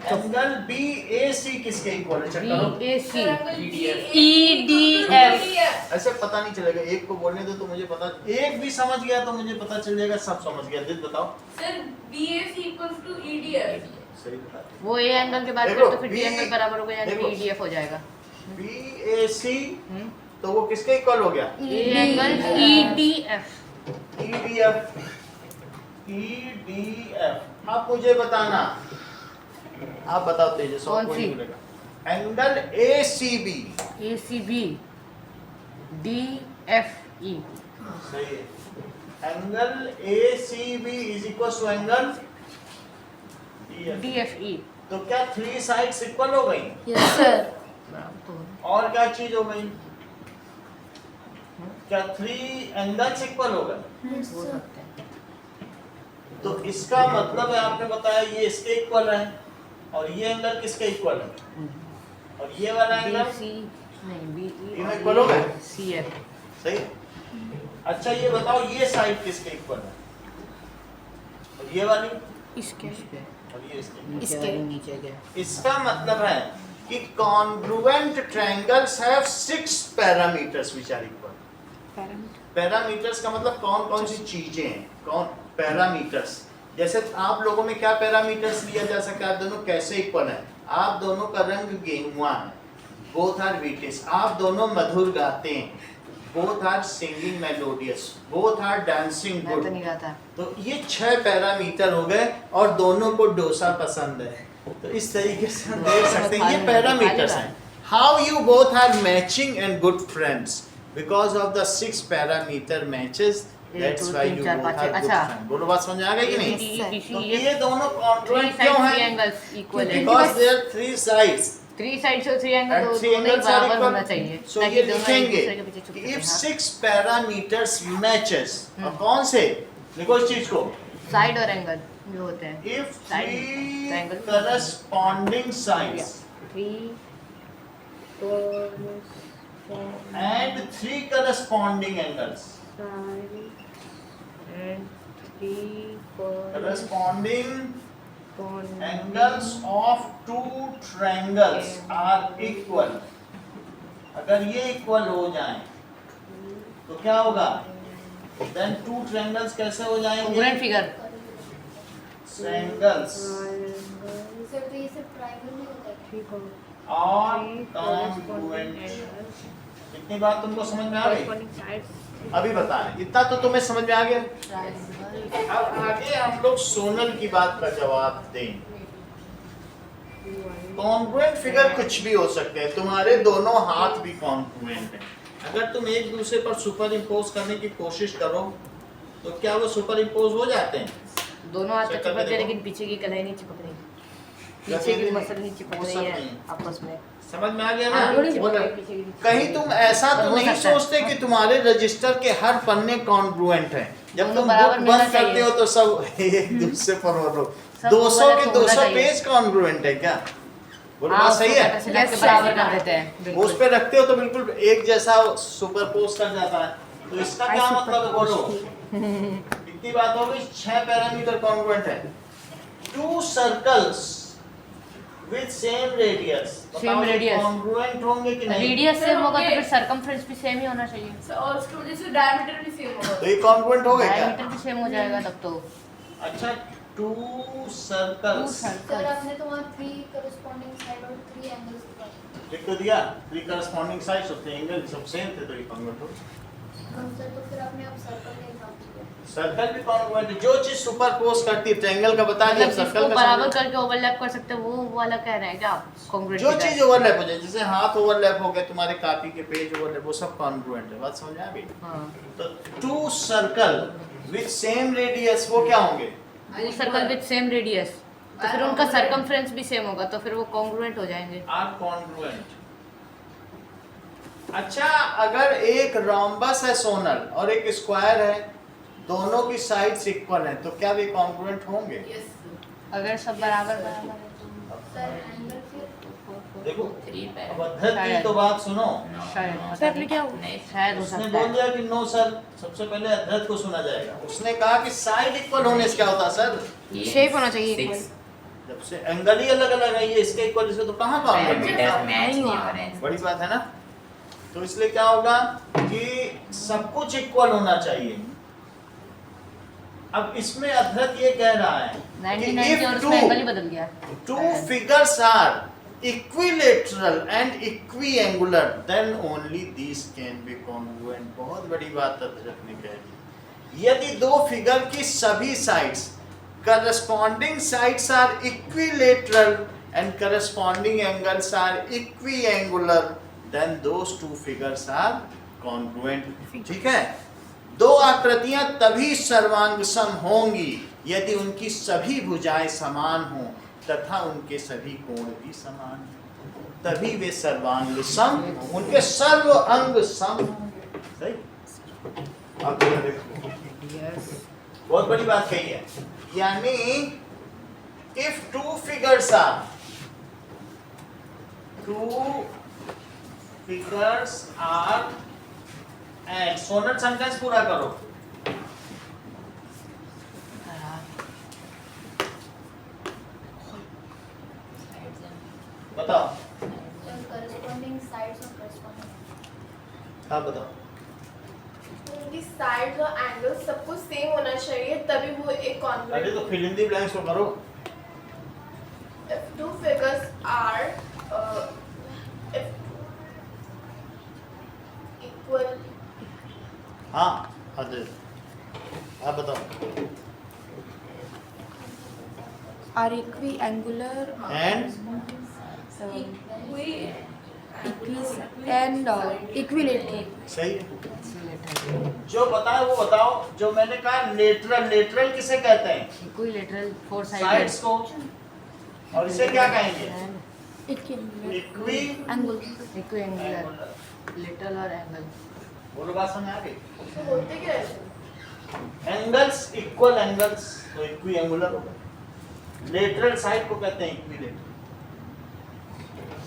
angle BAC किसके इक्वल है? चेक करो। BAC EDF। ऐसे पता नहीं चलेगा, एक को बोलने दो तो मुझे पता, एक भी समझ गया तो मुझे पता चल जाएगा सब समझ गया। दिल बताओ। Sir BAC equals to EDF। सही बता। वो A एंगल के बाद देखो, तो फिर D B- एंगल बराबर होगा यानी देखो। EDF हो जाएगा। BAC तो वो किसके इक्वल हो गया? A angle EDF। EDF। अब मुझे बताना, आप बताओ तेजस। कौन सी? Angle ACB। ACB DFE। सही है। Angle ACB is equal to angle DFE। तो क्या थ्री साइड्स इक्वल हो गई? Yes sir. और क्या चीज हो गई? क्या थ्री एंगल्स इक्वल हो गए? हो सकते हैं। तो इसका मतलब है आपने बताया ये इसके इक्वल है और ये एंगल किसके इक्वल है? और ये वाला एंगल BC नहीं BE इनमें इक्वल हो गए? CF। सही। अच्छा ये बताओ ये साइड किसके इक्वल है? और ये वाली इसके और ये इसके। नीचे इसके। वाली नीचे क्या? इसका मतलब है कि congruent triangles have 6 parameters which are equal. Parameters का मतलब कौन कौन सी चीजें हैं, कौन पैरामीटर्स। जैसे आप लोगों में क्या पैरामीटर्स लिया जा सकता है? आप दोनों कैसे इक्वल हैं? आप दोनों का रंग गेहुआ है, बोथ आर विटिस। आप दोनों मधुर गाते हैं, both are singing melodious, both are dancing मैं गुड। तो नहीं गाता। तो ये 6 पैरामीटर हो गए और दोनों को डोसा पसंद है। तो इस तरीके से हम देख सकते हैं ये पैरामीटर्स हैं। How you both are matching and good friends because of the 6 parameter matches, that's why you both are good friends. बोलो बात समझ आ गई कि नहीं? तो ये दोनों कॉन्ग्रुएंट क्यों हैं? एंगल्स इक्वल है। बिकॉज दे आर 3 साइड्स थ्री साइड्स और 3 एंगल and तो 3 दोनों ही angles are बराबर equal. होना चाहिए So ताकि ये दोनों एक लिखेंगे दूसरे के पीछे छुप कि if सकें। 6 parameters matches, और कौन से? देखो इस चीज को, साइड और एंगल जो होते हैं। if Side, 3 triangle. corresponding sides 3 and 3 corresponding angles, and 3 corresponding angles of 2 triangles are equal, अगर ये इक्वल हो जाएं तो क्या होगा? then 2 triangles कैसे हो जाएंगे? कॉन्ग्रुएंट फिगर ट्रायंगल्स सर तो ये सिर्फ ट्रायंगल नहीं होता है। और कॉन्ग्रुएंट। इतनी बात तुमको समझ में आ गई? अभी बताएं, इतना तो तुम्हें समझ में आ गया। अब आगे हम लोग सोनल की बात का जवाब दें। कॉन्ग्रुएंट फिगर कुछ भी हो सकते हैं, तुम्हारे दोनों हाथ भी कॉन्ग्रुएंट हैं। अगर तुम एक दूसरे पर सुपर इम्पोज करने की कोशिश करो तो क्या वो सुपर इम्पोज हो जाते हैं? दोनों हाथ तो शक्ल में चिपक गए, देखो। लेकिन पीछे की कलाई नहीं चिपक रही, पीछे जैसे की कि मसल नहीं चिपक वो रही सब है नहीं। आपस में। समझ में आ गया ना? हाँ, थोड़ी बोलो। चिपक रही, पीछे की कहीं तुम ऐसा पर तो हो नहीं सकता है। सोचते कि तुम्हारे रजिस्टर के हर पन्ने कॉन्ग्रुएंट हैं। जब दोनों तुम बराबर बुक मिलना बंद करते चाहिए। हो तो सब एक दूसरे पर बोलो। सब 200 वाला के तो होना 200 चाहिए। पेज कॉन्ग्रुएंट है क्या? बोलो हाँ, बात सही है? उसको कैसे बराबर कर देते हैं। वो उस पे रखते हो तो बिल्कुल एक जैसा सुपरपोज कर जाता है। तो इसका क्या मतलब है बोलो? इतनी बात हो गई। 6 पैरामीटर कॉन्ग्रुएंट है। 2 circles with same radius. Same radius। Congruent होंगे कि नहीं? रेडियस सेम होगा तो फिर सरकमफ्रेंस भी सेम ही होना चाहिए। सर और उसकी वजह से डायमीटर भी सेम होगा। तो ये कॉन्ग्रुएंट हो गए क्या? डायमीटर भी सेम हो जाएगा तब तो। अच्छा, 2 टू सर्कल्स। सर सर्कल आपने तो वहाँ 3 करस्पॉन्डिंग साइड और 3 एंगल्स दिखाए। लिख तो दिया। 3 करस्पॉन्डिंग साइड्स होते हैं, एंगल सब सेम थे तो ये कॉन्ग्रुएंट हो। सर तो फिर आपने अब सर्कल का एग्जांपल दिया। सर्कल भी कॉन्ग्रुएंट है। जो चीज सुपरपोज करती है, ट्रायंगल का बता दिया, मतलब सर्कल जिसको का बराबर समझो। करके ओवरलैप कर सकते हैं वो वाला कह रहे हैं क्या कॉन्ग्रुएंट? जो चीज ओवरलैप हो जाए, जैसे हाथ ओवरलैप हो गया, तुम्हारे कॉपी के पेज ओवरलैप, वो सब कॉन्ग्रुएंट है। बात समझ आ गई? हाँ, तो 2 सर्कल विद सेम रेडियस वो क्या होंगे? Two circle with same radius, तो फिर उनका सरकमफ्रेंस भी सेम होगा, तो फिर वो कॉन्ग्रुएंट हो जाएंगे। Are congruent. अच्छा, अगर एक रोम्बस है सोनल और एक स्क्वायर है, दोनों की साइड्स इक्वल हैं, तो क्या वे कॉन्ग्रुएंट होंगे? यस अगर सब बराबर बराबर है तो सर एंगल फिर देखो, 3 अब अद्धत की तो बात सुनो। शायद पता सर नहीं। क्या हुआ? शायद हो उसने सकता बोल है। दिया कि नो सर, सबसे पहले अद्धत को सुना जाएगा। उसने कहा कि साइड इक्वल होने से क्या होता है सर? शेप होना चाहिए 6 equal। जब से एंगल ही अलग अलग है, ये इसके इक्वल, इसके तो कहाँ कॉन्ग्रुएंट पैरामीटर है? मैच नहीं हो रहे हैं। बड़ी बात है ना। तो इसलिए क्या होगा कि सब कुछ इक्वल होना चाहिए। अब इसमें अद्धत ये कह रहा है 1990 और उसमें एंगल ही बदल गया। two figures are equilateral and equiangular, then only these can be congruent। बहुत बड़ी बात अद्धत ने कह दी। यदि दो फिगर की सभी sides corresponding sides are equilateral and corresponding angles are equiangular, then those two figures are congruent। ठीक है? दो आकृतियां तभी सर्वांग सम होंगी यदि उनकी सभी भुजाएं समान हों तथा उनके सभी कोण भी समान हों, तभी वे सर्वांग सम, उनके सर्व अंग सम होंगे। सही? अब देखो, बहुत बड़ी बात कही है। यानी if two figures are and Sonal sentence पूरा करो। बताओ। करस्पॉन्डिंग साइड्स और करस्पॉन्डिंग। हाँ बताओ। उनकी साइड्स और एंगल्स सब कुछ सेम होना चाहिए तभी वो एक अरे कॉन्ग्रुएंट। तो फिल इन द ब्लैंक्स को करो। If two figures are if equal हाँ अदर, आप बताओ। Are equiangular and and equilateral। सही है। जो बताओ वो बताओ। जो मैंने कहा लेटरल, लेटरल किसे कहते हैं? इक्विलेटरल फोर साइड्स साइडेड को। और इसे क्या कहेंगे? Equiangular equi angle। इक्विएंगुलर, लेटरल और एंगल। बोलो बात समझ आ गई? तो होते क्या है? एंगल्स इक्वल एंगल्स तो इक्विएंगुलर होगा। लेटरल साइड को कहते हैं इक्विलेटरल।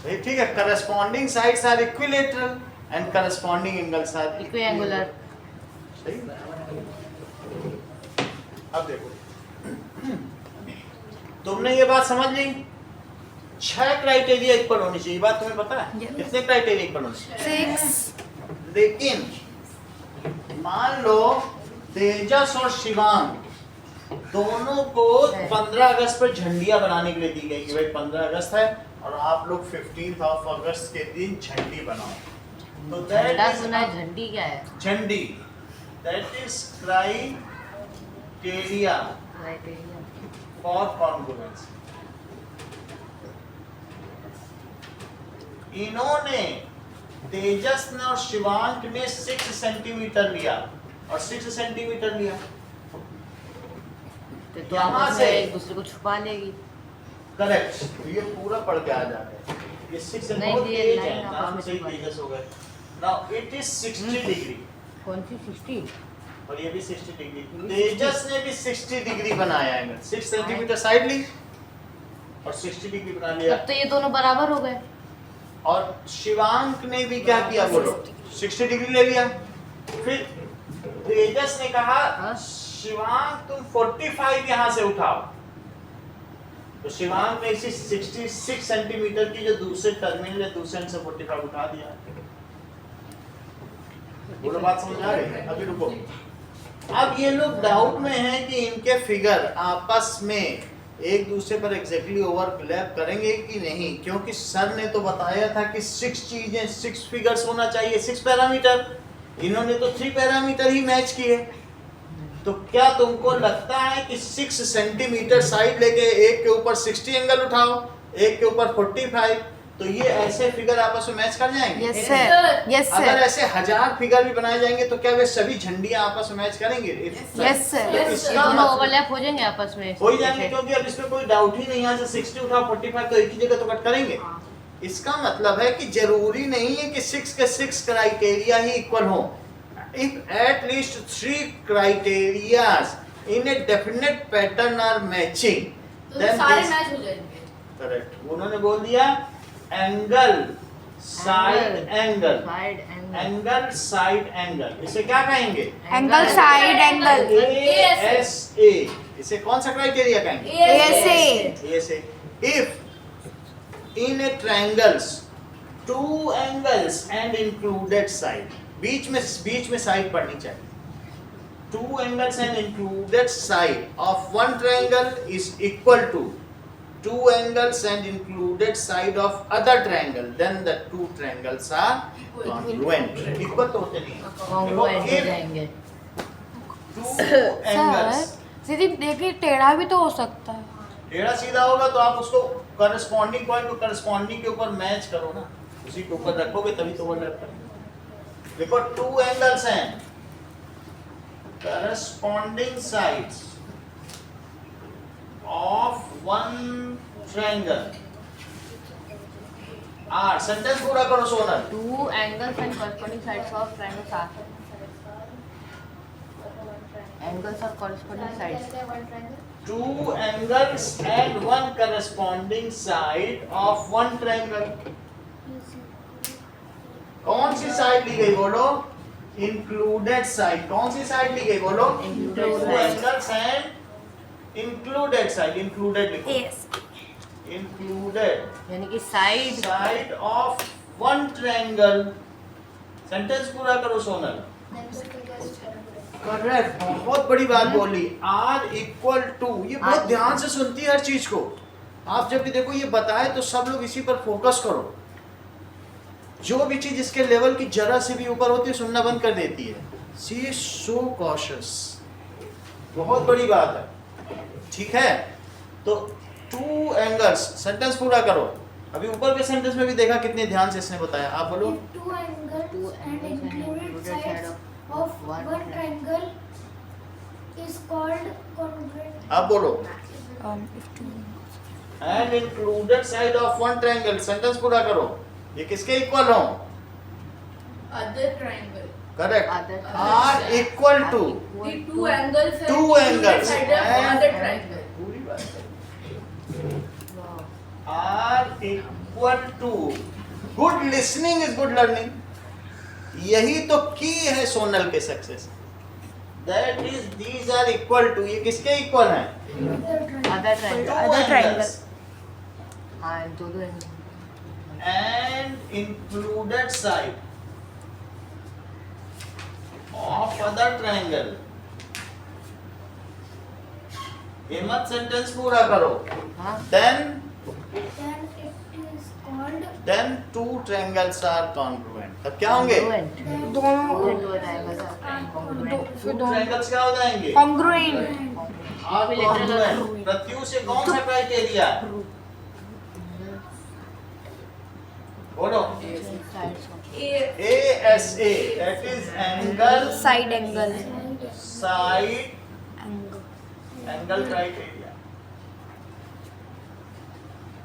सही, ठीक है। Corresponding sides are equilateral and corresponding angles are equiangular. सही। अब देखो, तुमने ये बात समझ ली। 6 क्राइटेरिया इक्वल होनी चाहिए। बात तुम्हें पता है? Yes। कितने क्राइटेरिया इक्वल होने चाहिए? 6। लेकिन मान लो तेजस और शिवांग दोनों को 15 अगस्त पर झंडियां बनाने के लिए दी गई कि भाई 15 अगस्त है और आप लोग 15 अगस्त के दिन झंडी बनाओ। तो झंडा सुना है, झंडी क्या है? झंडी that is criteria for congruence. इन्होंने तेजस ने और शिवांक ने 6 सेंटीमीटर लिया और 6 सेंटीमीटर लिया। तो आपस में एक दूसरे को छुपा लेगी। करेक्ट, तो ये पूरा पढ़ के आ जाता है। ये 6 नहीं, बहुत ये तेज लाइन है, आपस नाम में से ही छुपा तेजस हो गए। नाउ इट इज 60 डिग्री कौन सी 60? और ये भी 60 डिग्री। तेजस ने भी 60 डिग्री बनाया है, 6 सेंटीमीटर साइड ली और 60 डिग्री बना लिया। तब तो ये दोनों बराबर हो गए। और शिवांक ने भी क्या किया बोलो, 60 डिग्री ले लिया। फिर तेजस ने कहा हाँ? शिवांक तुम 45 यहाँ से उठाओ, तो शिवांक ने इसी 66 सेंटीमीटर की जो दूसरे टर्मिनल है दूसरे एंड से 45 उठा दिया। बोलो बात समझ आ रही है? अभी रुको। अब ये लोग डाउट में हैं कि इनके फिगर आपस में एक दूसरे पर एग्जैक्टली ओवरलैप करेंगे कि नहीं, क्योंकि सर ने तो बताया था कि 6 चीजें 6 फिगर्स होना चाहिए, 6 पैरामीटर। इन्होंने तो 3 पैरामीटर ही मैच किए। तो क्या तुमको लगता है कि 6 सेंटीमीटर साइड लेके एक के ऊपर 60 एंगल उठाओ, एक के ऊपर 45, तो ये ऐसे फिगर आपस में मैच कर जाएंगे? यस सर, यस अगर सर, ऐसे 1000 फिगर भी बनाए जाएंगे तो क्या वे सभी झंडियां आपस में मैच करेंगे? यस सर, तो ये इसका दोनों मतलब ओवरलैप हो जाएंगे आपस में। हो ही जाएंगे, क्योंकि अब इसमें कोई डाउट ही नहीं है। यहाँ से 60 उठाओ 45 तो एक ही जगह तो कट करेंगे। इसका मतलब है कि जरूरी नहीं है कि 6 के 6 क्राइटेरिया ही इक्वल हो। If at least 3 criterias in a definite pattern are matching, तो सारे मैच हो जाएंगे। करेक्ट। उन्होंने बोल दिया angle side angle, side angle, angle side angle, इसे क्या कहेंगे? Angle side angle, ASA। इसे कौन सा क्राइटेरिया कहेंगे? ASA। ASA। If in a triangles 2 angles and included side, बीच में साइड पड़नी चाहिए। 2 angles and included side of one triangle is equal to 2 angles and included side of other triangle, then the 2 triangles are congruent. Equal तो होते नहीं हैं। Congruent हो If जाएंगे। 2 angles सर सीधी देखिए टेढ़ा भी तो हो सकता है। टेढ़ा सीधा होगा तो आप उसको करस्पॉन्डिंग पॉइंट को करस्पॉन्डिंग के ऊपर मैच करो ना, उसी के ऊपर रखोगे तभी तो ओवरलैप करेंगे। देखो 2 एंगल्स हैं, corresponding sides of one triangle are, sentence पूरा करो Sonal. 2 angles and corresponding sides of triangles are, angles और corresponding sides, 2 angles and 1 corresponding side of one triangle। कौन सी साइड ली गई बोलो? Included side. कौन सी साइड ली गई बोलो? Included 2 angles and included side, included लिखो। Yes. included यानी कि side side of one triangle। Sentence पूरा करो सोनल। करेक्ट, बहुत बड़ी बात बोली। R इक्वल टू, ये बहुत ध्यान से सुनती है हर चीज को। आप जब भी देखो ये बताए तो सब लोग इसी पर फोकस करो। जो भी चीज इसके लेवल की जरा से भी ऊपर होती है सुनना बंद कर देती है। सी इज सो कॉशियस, बहुत बड़ी बात है। ठीक है, तो 2 एंगल्स, सेंटेंस पूरा करो। अभी ऊपर के सेंटेंस में भी देखा कितने ध्यान से इसने बताया। आप बोलो। 2 angles and included sides of one triangle is called congruent. आप बोलो। if two and included side of one triangle, sentence पूरा करो। ये किसके इक्वल हो? Other triangle. Correct. Other- are equal to The 2 angles and 2 angles side of and- other triangle. पूरी बात are equal to. Good listening is good learning. यही तो की है सोनल के success. That is these are equal to, ये किसके इक्वल हैं? Other triangle, Other triangle. हाँ दोनों angle and included side of other triangle ये मत सेंटेंस पूरा करो। हाँ then Then it is called then two triangles are congruent, तब क्या होंगे? दोनों दो triangles are congruent. फिर टू दोनों ट्रायंगल्स क्या हो जाएंगे? कॉन्ग्रुएंट। Are congruent. प्रत्यु से कौन सा क्राइटेरिया? बोलो। ASA, that is angle side angle side angle angle criteria.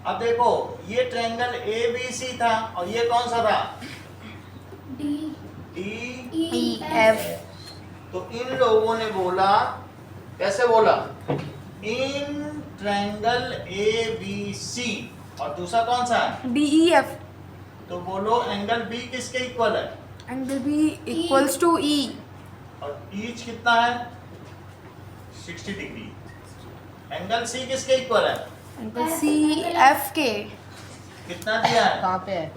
अब देखो ये ट्रायंगल ABC था और ये कौन सा था? D D। E F तो इन लोगों ने बोला, कैसे बोला? इन ट्रायंगल ABC, और दूसरा कौन सा है? D E F तो बोलो एंगल B किसके इक्वल है? Angle B equals to E और ईच कितना है? 60 डिग्री। एंगल C किसके इक्वल है? एंगल C F के कितना दिया है? कहाँ पे है?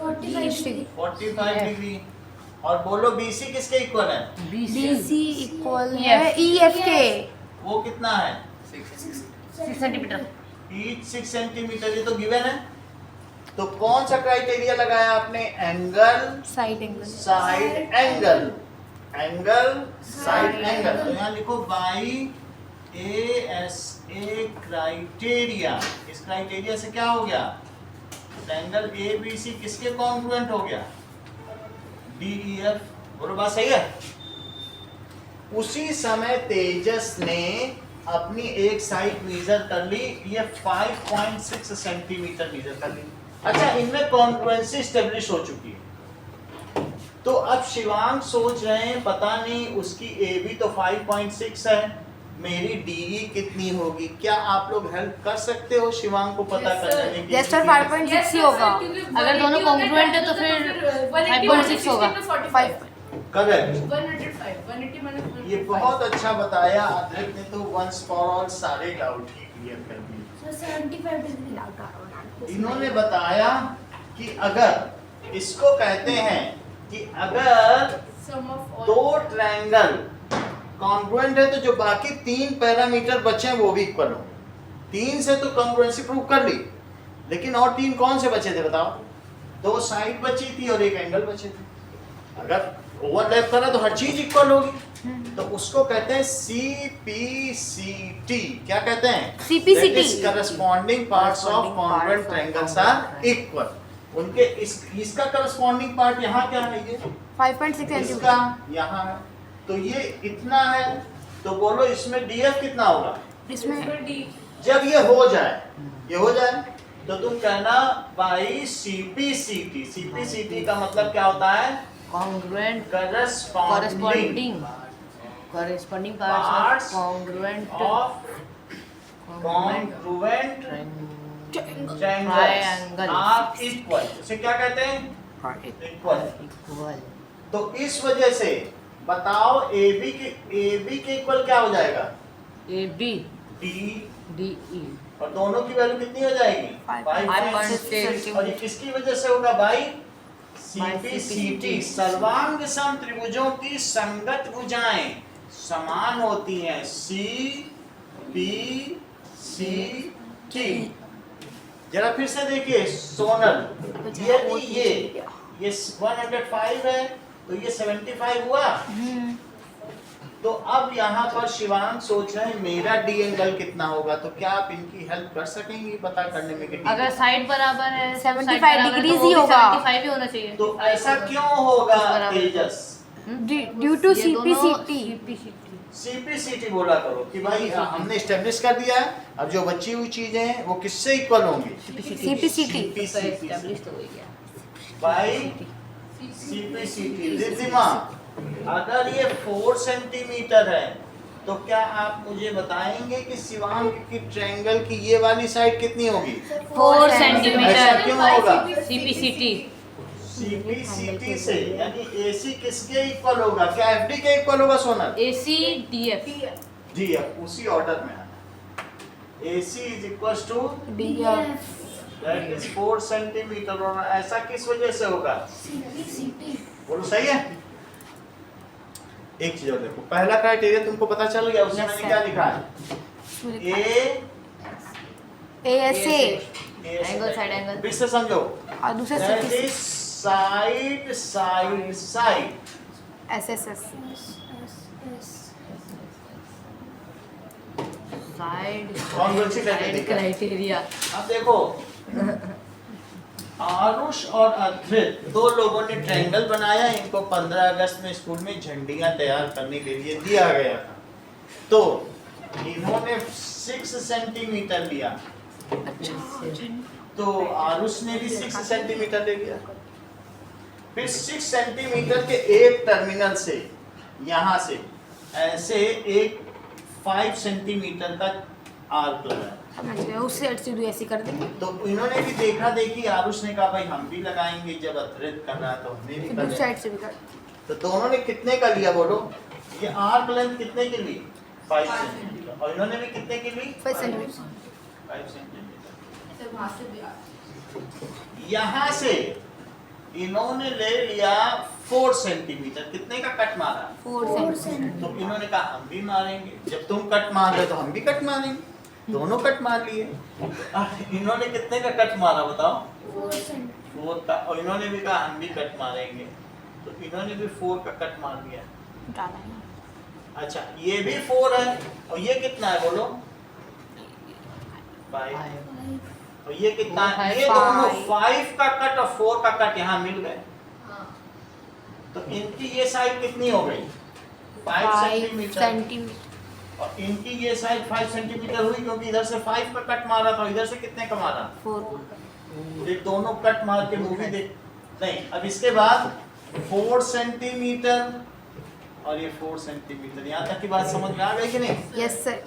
45 degree. 45 डिग्री। और बोलो BC किसके इक्वल है? BC इक्वल है E F के। वो कितना है? 6 सेंटीमीटर। ईच 6 सेंटीमीटर, ये तो गिवन है। तो कौन सा क्राइटेरिया लगाया आपने? Angle side angle side angle. Angle side angle. तो यहाँ लिखो बाई ASA क्राइटेरिया। इस क्राइटेरिया से क्या हो गया? एंगल ABC किसके कॉन्ग्रुएंट हो गया? DEF। बोलो बात सही है? उसी समय तेजस ने अपनी एक साइड मेजर कर ली, ये 5.6 सेंटीमीटर मेजर कर ली। अच्छा, इनमें कॉन्ग्रुएंसी स्टेब्लिश हो चुकी है। तो अब शिवांग सोच रहे हैं पता नहीं उसकी AB तो 5.6 है, मेरी DE कितनी होगी? क्या आप लोग हेल्प कर सकते हो शिवांग को पता Yes, sir. करने की? यस सर 5.6 ही होगा। अगर दोनों congruent है तो फिर 5.6 होगा। 5 करेक्ट। 180 minus ये बहुत अच्छा बताया अद्रित ने, तो वंस फॉर ऑल सारे डाउट ही क्लियर कर दिए। So 75 degree. इन्होंने बताया कि अगर इसको कहते हैं कि अगर sum of all. दो ट्रायंगल कॉन्ग्रुएंट है तो जो बाकी 3 पैरामीटर बचे हैं वो भी इक्वल हो। 3 से तो कॉन्ग्रुएंसी प्रूव कर ली, लेकिन और 3 कौन से बचे थे बताओ? 2 साइड बची थी और एक एंगल बचे थे। अगर ओवरलैप करा तो हर चीज इक्वल होगी। तो उसको कहते हैं CPCT। क्या कहते हैं? CPCT। Corresponding parts of congruent triangles are equal. उनके इसका करस्पॉन्डिंग पार्ट यहाँ क्या है? ये 5.6 सेंटीमीटर। इसका यहाँ है, तो ये इतना है। तो बोलो इसमें DF कितना होगा? इसमें D. जब ये हो जाए तो तुम कहना बाई CPCT। CPCT का मतलब क्या होता है? Congruent corresponding corresponding Parts parts of congruent of congruent triangles are equal. इसे क्या कहते हैं? इक्वल। equal. तो इस वजह से बताओ AB के इक्वल क्या हो जाएगा? AB DE। DE और दोनों की वैल्यू कितनी हो जाएगी? 5.6 और ये किसकी वजह से होगा भाई? CPCT। सर्वांग सम त्रिभुजों की संगत भुजाएं समान होती हैं। CPCT। जरा फिर से देखिए सोनल, यदि ये 105 है तो ये 75 हुआ। तो अब यहाँ पर शिवांग सोच रहे हैं मेरा D एंगल कितना होगा। तो क्या आप इनकी हेल्प कर सकेंगी पता करने में कि D अगर साइड बराबर है 75 डिग्रीज ही होगा। 75 ही होना चाहिए। तो ऐसा क्यों होगा बराबर। तेजस? ड्यू टू ये दोनों CPCT। CPCT बोला करो कि भाई हमने स्टेब्लिश कर दिया है, अब जो बची हुई चीजें हैं वो किससे इक्वल होंगी? CPCT। एस्टैब्लिश तो हो गया। By CPCT। रिद्धिमा, अगर ये 4 सेंटीमीटर है तो क्या आप मुझे बताएंगे कि शिवांग की ट्रायंगल की ये वाली साइड कितनी होगी? 4 ऐसा सेंटीमीटर क्यों होगा? CPCT CPCT से यानी AC किसके इक्वल होगा? क्या FD के इक्वल होगा सोनल? AC DF जी अब उसी ऑर्डर में आना। AC is equals to DF that is 4 centimetre. और ऐसा किस वजह से होगा? CPCT. बोलो सही है? एक चीज और देखो, पहला क्राइटेरिया तुमको पता चल गया, उसमें Yes, मैंने sir. क्या लिखा है? इसमें लिखा ए ASA Angle, side angle. फिर से समझो, और दूसरे that से is side side side. SSS side criteria. अब देखो, आरुष और अद्रित दो लोगों ने ट्रायंगल बनाया, इनको 15 अगस्त में स्कूल में झंडियां तैयार करने के लिए दिया गया था। तो इन्होंने 6 सेंटीमीटर लिया, तो आरुष ने भी 6 सेंटीमीटर ले लिया। फिर 6 सेंटीमीटर के एक टर्मिनल से यहाँ से ऐसे एक 5 सेंटीमीटर तक आर्क लगाया। समझ गए, उस साइड से भी ऐसे कर देंगे, तो इन्होंने भी देखा देखी, आरुष ने कहा भाई हम भी लगाएंगे, जब अद्रित कर रहा तो हमें भी फिर कर दूसरी साइड से भी कर। तो दोनों ने कितने का लिया बोलो? ये आर्क लेंथ कितने की ली? 5 सेंटीमीटर। और इन्होंने भी कितने की ली? 5 सेंटीमीटर। 5 सेंटीमीटर। सर वहाँ से भी आ- यहाँ से इन्होंने ले लिया 4 सेंटीमीटर। कितने का कट मारा? 4 सेंटीमीटर। तो इन्होंने कहा हम भी मारेंगे, जब तुम कट मार रहे तो हम भी कट मारेंगे। दोनों कट मार लिए। इन्होंने कितने का कट मारा बताओ? 4 का। और इन्होंने भी कहा हम भी कट मारेंगे, तो इन्होंने भी 4 का कट मार दिया। डाला है। अच्छा, ये भी 4 है, और ये कितना है बोलो? 5। और ये कितना है? ये दोनों 5 का कट और 4 का कट यहाँ मिल गए। हाँ। तो इनकी ये साइड कितनी हो गई? 5 सेंटीमीटर। सेंटीमीटर। और इनकी ये साइड 5 सेंटीमीटर हुई, क्योंकि इधर से 5 का कट मारा था, इधर से कितने का मारा? 4। ये दोनों कट मार के मूवी देख नहीं। अब इसके बाद 4 सेंटीमीटर और ये 4 सेंटीमीटर। यहाँ तक की बात समझ में आ गई कि नहीं? Yes sir.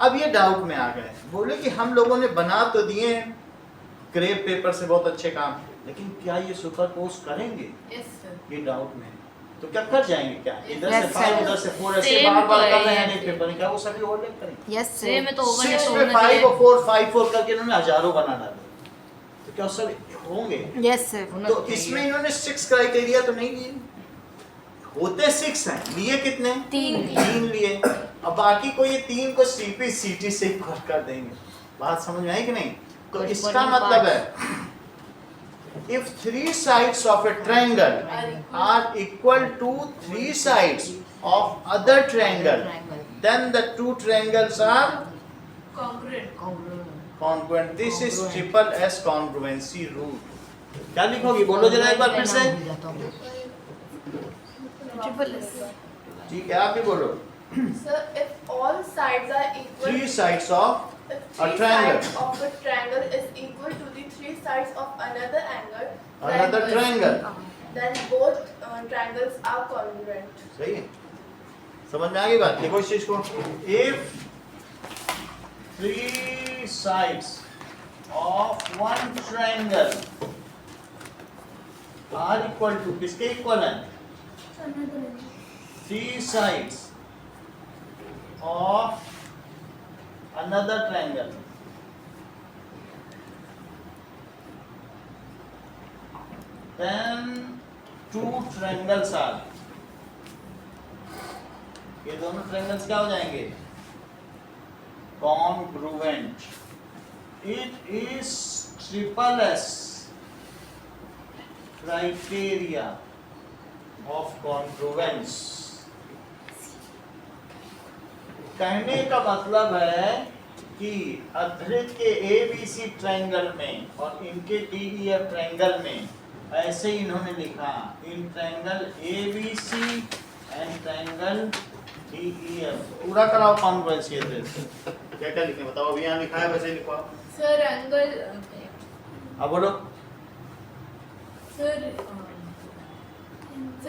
अब ये डाउट में आ गए, बोले कि हम लोगों ने बना तो दिए हैं क्रेप पेपर से बहुत अच्छे काम, लेकिन क्या ये सुपरपोज करेंगे? Yes sir. ये डाउट में। तो क्या कर जाएंगे? क्या इधर से Yes, 5 sir. उधर से 4 ऐसे Same बार-बार तो कर है रहे हैं ये। नहीं पेपर, क्या वो सभी ओवरलैप करेंगे? Yes same sir. है तो ओवन 6 में 5 और 4 5 4 करके इन्होंने हजारों बना डाले, तो क्या सब होंगे? Yes sir. तो इसमें इन्होंने 6 क्राइटेरिया तो नहीं लिए, होते 6 हैं, लिए कितने? 3 लिए। अब बाकी को ये 3 को सीपी सीटी से इक्वल कर देंगे। बात समझ में आई कि नहीं? तो इसका मतलब है if 3 sides of a triangle are equal to 3 sides of other triangle, then the 2 triangles are Congruent. congruent. This is triple S congruency rule. क्या लिखोगी? बोलो जरा एक बार फिर से। Triple S. ठीक है, आप भी बोलो। Sir, if all sides are equal, 3 sides of if a 3 triangle. sides of a triangle is equal to the 3 sides of another angle, another triangle. then both triangles are congruent. सही है, समझ में आ गई बात? देखो इस चीज को, if 3 sides of one triangle are equal to, किसके इक्वल है? 3 sides of another triangle, then 2 triangles are, ये दोनों ट्रायंगल्स क्या हो जाएंगे? Congruent. It is triple S criteria of congruence. कहने का मतलब है कि अधृत के ABC ट्रायंगल में और इनके DEF ट्रायंगल में ऐसे इन्होंने लिखा, in triangle ABC and triangle DEF पूरा कराओ कॉन्ग्रुएंस। ये क्या क्या लिखे बताओ? अभी यहाँ लिखा है, वैसे लिखो आप। सर एंगल अब बोलो। सर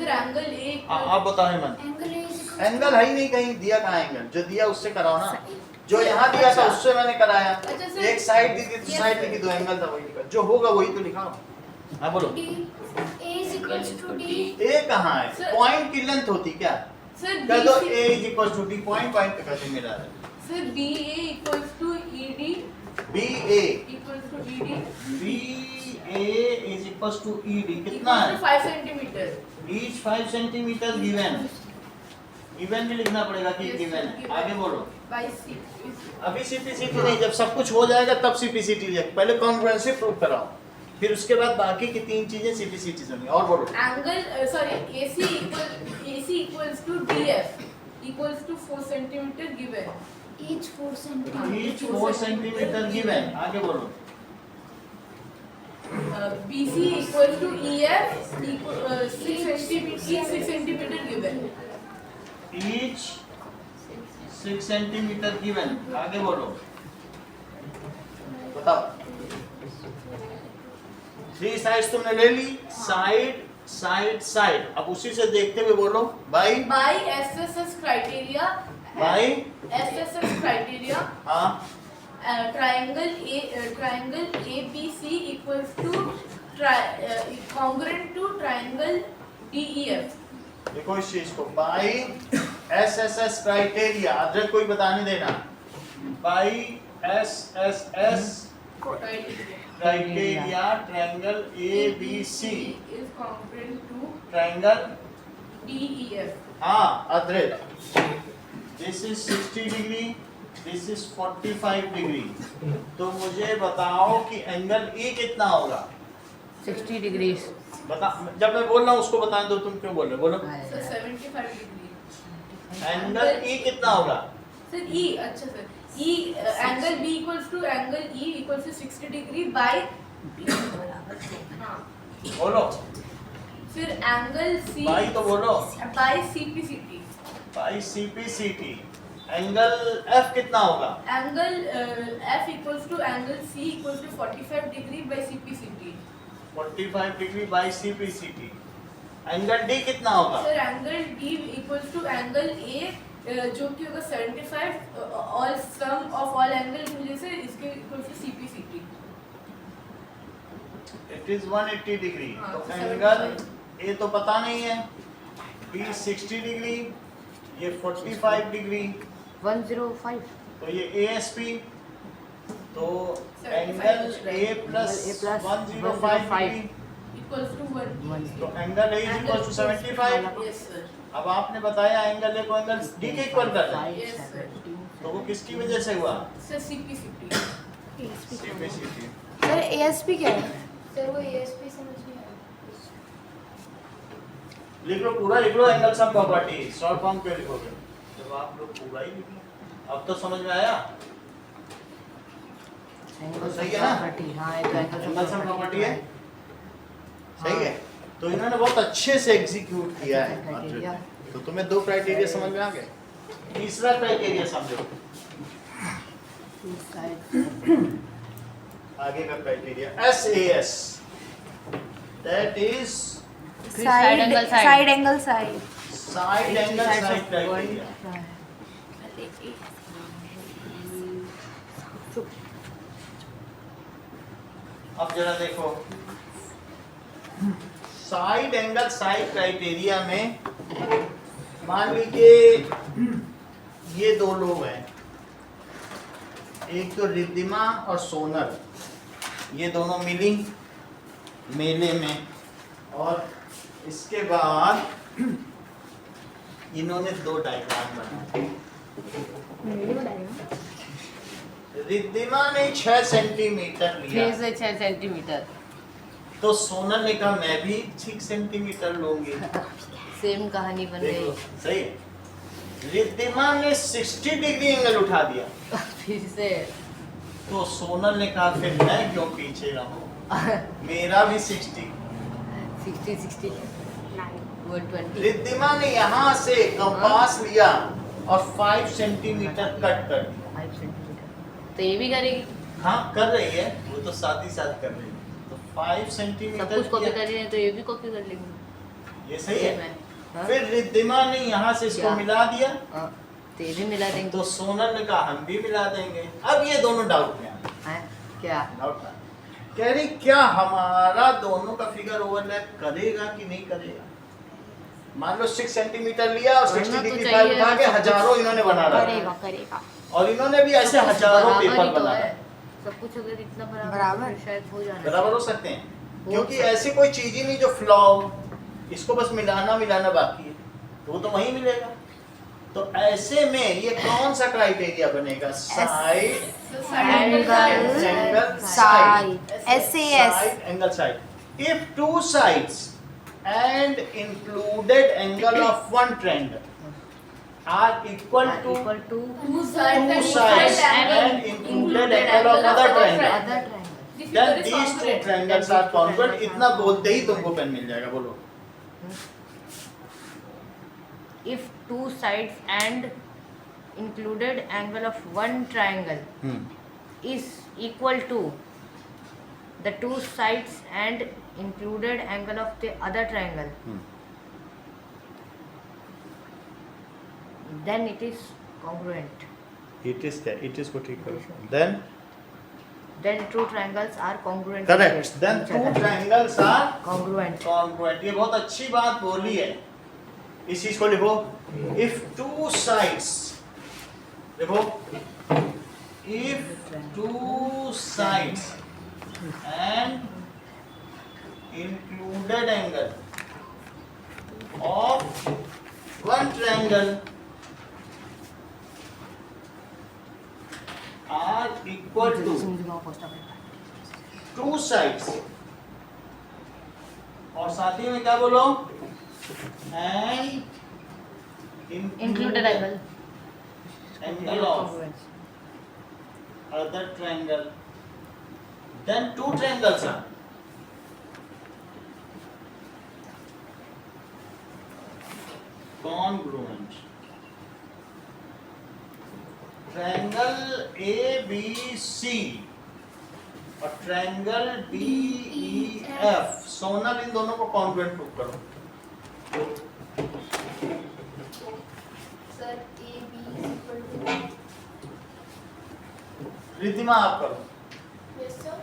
एंगल ए आप बताओ हेमंत। एंगल है ही नहीं कहीं दिया, कहाँ एंगल? जो दिया उससे कराओ ना, जो यहाँ दिया था उससे मैंने कराया। अच्छा सर, एक साइड दी थी, साइड लिखी, 2 एंगल था, वही लिखा। जो होगा वही तो लिखा। हाँ बोलो। ए कहाँ है? सर- पॉइंट की लेंथ होती क्या? सर कह दो a is equal to d, point point पे कैसे मिला है? Sir B A equals to ED BA equals to ED BA is equals to ED कितना है? 5 centimetre. Each 5 centimeters given. Even भी लिखना पड़ेगा कि Yes, गिवन sir, given. आगे बोलो। by CP. अभी सीपीसीटी नहीं, जब सब कुछ हो जाएगा तब सीपीसीटी लिख, पहले कॉन्ग्रुएंसी प्रूव कराओ, फिर उसके बाद बाकी की 3 चीजें सीपीसीटी से होंगी। और बोलो। Angle sorry AC equals to DF equals to 4 centimeter given. Each 4 centimeter. Each 4 centimetre given, आगे बोलो। BC equals to EF equal 6 centimeter given. Each 6 centimetre given, आगे बोलो। बताओ। 3 साइड्स तुमने ले ली, साइड साइड साइड, अब उसी से देखते हुए बोलो by By SSS criteria. By हाँ Triangle ABC equals to congruent to triangle DEF. देखो इस चीज को बाई SSS क्राइटेरिया, अदर कोई बताने देना, by SSS criteria triangle ABC is congruent to triangle DEF. हाँ other, this is 60 degree, this is 45 degree, तो मुझे बताओ कि एंगल E कितना होगा। 60 डिग्रीज। बता, जब मैं बोल रहा हूँ उसको बताने दो, तुम क्यों बोल रहे हो, बोलो। So 75 degree. एंगल E कितना होगा। Sir E अच्छा sir angle B equals to angle E equals to 60 degree by हाँ बोलो फिर angle C बाई तो बोलो, by CPCT. By CPCT, angle F कितना होगा। Angle F equals to angle C equals to 45 degree by CPCT. 45 degree by CPCT, angle D कितना होगा। Sir angle D equals to angle A जो कि होगा 75 all sum of all angle की वजह से इसके equals to CPCT. It is 180 degree, हाँ, तो तो एंगल 75. A तो पता नहीं है, B 60 डिग्री, ये 45 डिग्री, 105। तो ये ASP, तो 75 angle is right. A plus A plus 105 degree, Equals to 1. तो angle A is equal to 75। Yes sir. अब आपने बताया एंगल A को एंगल D के इक्वल करना है, Yes sir. तो वो किसकी वजह से हुआ। Sir CPCT. CPCT। Sir ASP क्या है? सर वो ASP समझ नहीं आया. लिख लो पूरा, लिख लो angle sum property, short form क्यों लिखोगे जब आप लोग पूरा ही लिख लो। अब तो समझ में आया, एंगल सही है ना? प्रॉपर्टी। हाँ ये तो एंगल सम प्रॉपर्टी है, सही है। तो इन्होंने बहुत अच्छे से एग्जीक्यूट किया है। क्राइटेरिया। तो तुम्हें 2 क्राइटेरिया समझ में आ गए, तीसरा क्राइटेरिया समझो, आगे का criteria SAS, that is Side angle side. Side angle side. Side angle side criteria. अब जरा देखो, साइड एंगल साइड क्राइटेरिया में मान लीजिए ये 2 लोग हैं, एक तो रिद्धिमा और सोनल, ये दोनों मिली मेले में, और इसके बाद इन्होंने 2 डायग्राम बनाए। रिद्धिमा ने 6 सेंटीमीटर लिया, 3 से 6 सेंटीमीटर। तो सोनल ने कहा मैं भी 6 सेंटीमीटर लूंगी। सेम कहानी बन देखो गई। सही है। रिद्धिमा ने 60 डिग्री एंगल उठा दिया, फिर से तो सोनल ने कहा फिर मैं क्यों पीछे रहूं, मेरा भी 60। 60 120। रिद्धिमा ने यहाँ से कंपास लिया और 5 सेंटीमीटर कट कर दिया। 5 सेंटीमीटर। तो ये भी करेगी, हाँ कर रही है, वो तो साथ ही साथ कर रही है, तो 5 सब सेंटीमीटर कुछ कॉपी किया। कर रही है तो ये भी कॉपी कर लेंगे। ये सही है। सेम है। हाँ? फिर रिद्धिमा ने यहाँ से इसको क्या? मिला दिया, हाँ, तो ये भी मिला देंगे। तो सोनल ने कहा हम भी मिला देंगे। अब ये दोनों डाउट में आ गए। हैं? क्या? डाउट में कह रही क्या हमारा दोनों का फिगर ओवरलैप करेगा कि नहीं करेगा। मान लो 6 सेंटीमीटर लिया और 60 करना तो डिग्री चाहिए, उठा के सब कुछ। हजारों इन्होंने बना करेगा रहा, करेगा. और इन्होंने भी ऐसे सब कुछ हजारों बराबर पेपर ही तो बनाया। है। सब कुछ अगर इतना बराबर बराबर। है, शायद हो जाना बराबर हो सकते हैं, हो क्योंकि सकते। ऐसी कोई चीज ही नहीं जो फ्लॉ, इसको बस मिलाना बाकी है, तो वो तो वहीं मिलेगा। तो ऐसे में ये कौन सा क्राइटेरिया बनेगा? Side angle side SAS side angle side. If two sides and included angle of one triangle are equal to Two sides and included angle of other triangle, other triangle then these two triangles are congruent. इतना बोलते ही तुमको pen मिल जाएगा, बोलो. if two sides and included angle of one triangle is equal to the two sides and included angle of the other triangle, then it is congruent. It is there. It is what equal. Then Then two triangles are congruent. correct. with Then each two other. triangles are Congruent. congruent. ये बहुत अच्छी बात बोली है. इस चीज को लिखो. If two sides, देखो, if two sides and included angle of one triangle are equal to two sides, और साथ ही में क्या बोलो? And Included angle. angle of other triangle, then two triangles are congruent. Triangle ABC और triangle DEF, Sonal इन दोनों को congruent prove करो. Sir, AB is equal to Riddhima आप करो. Yes, sir.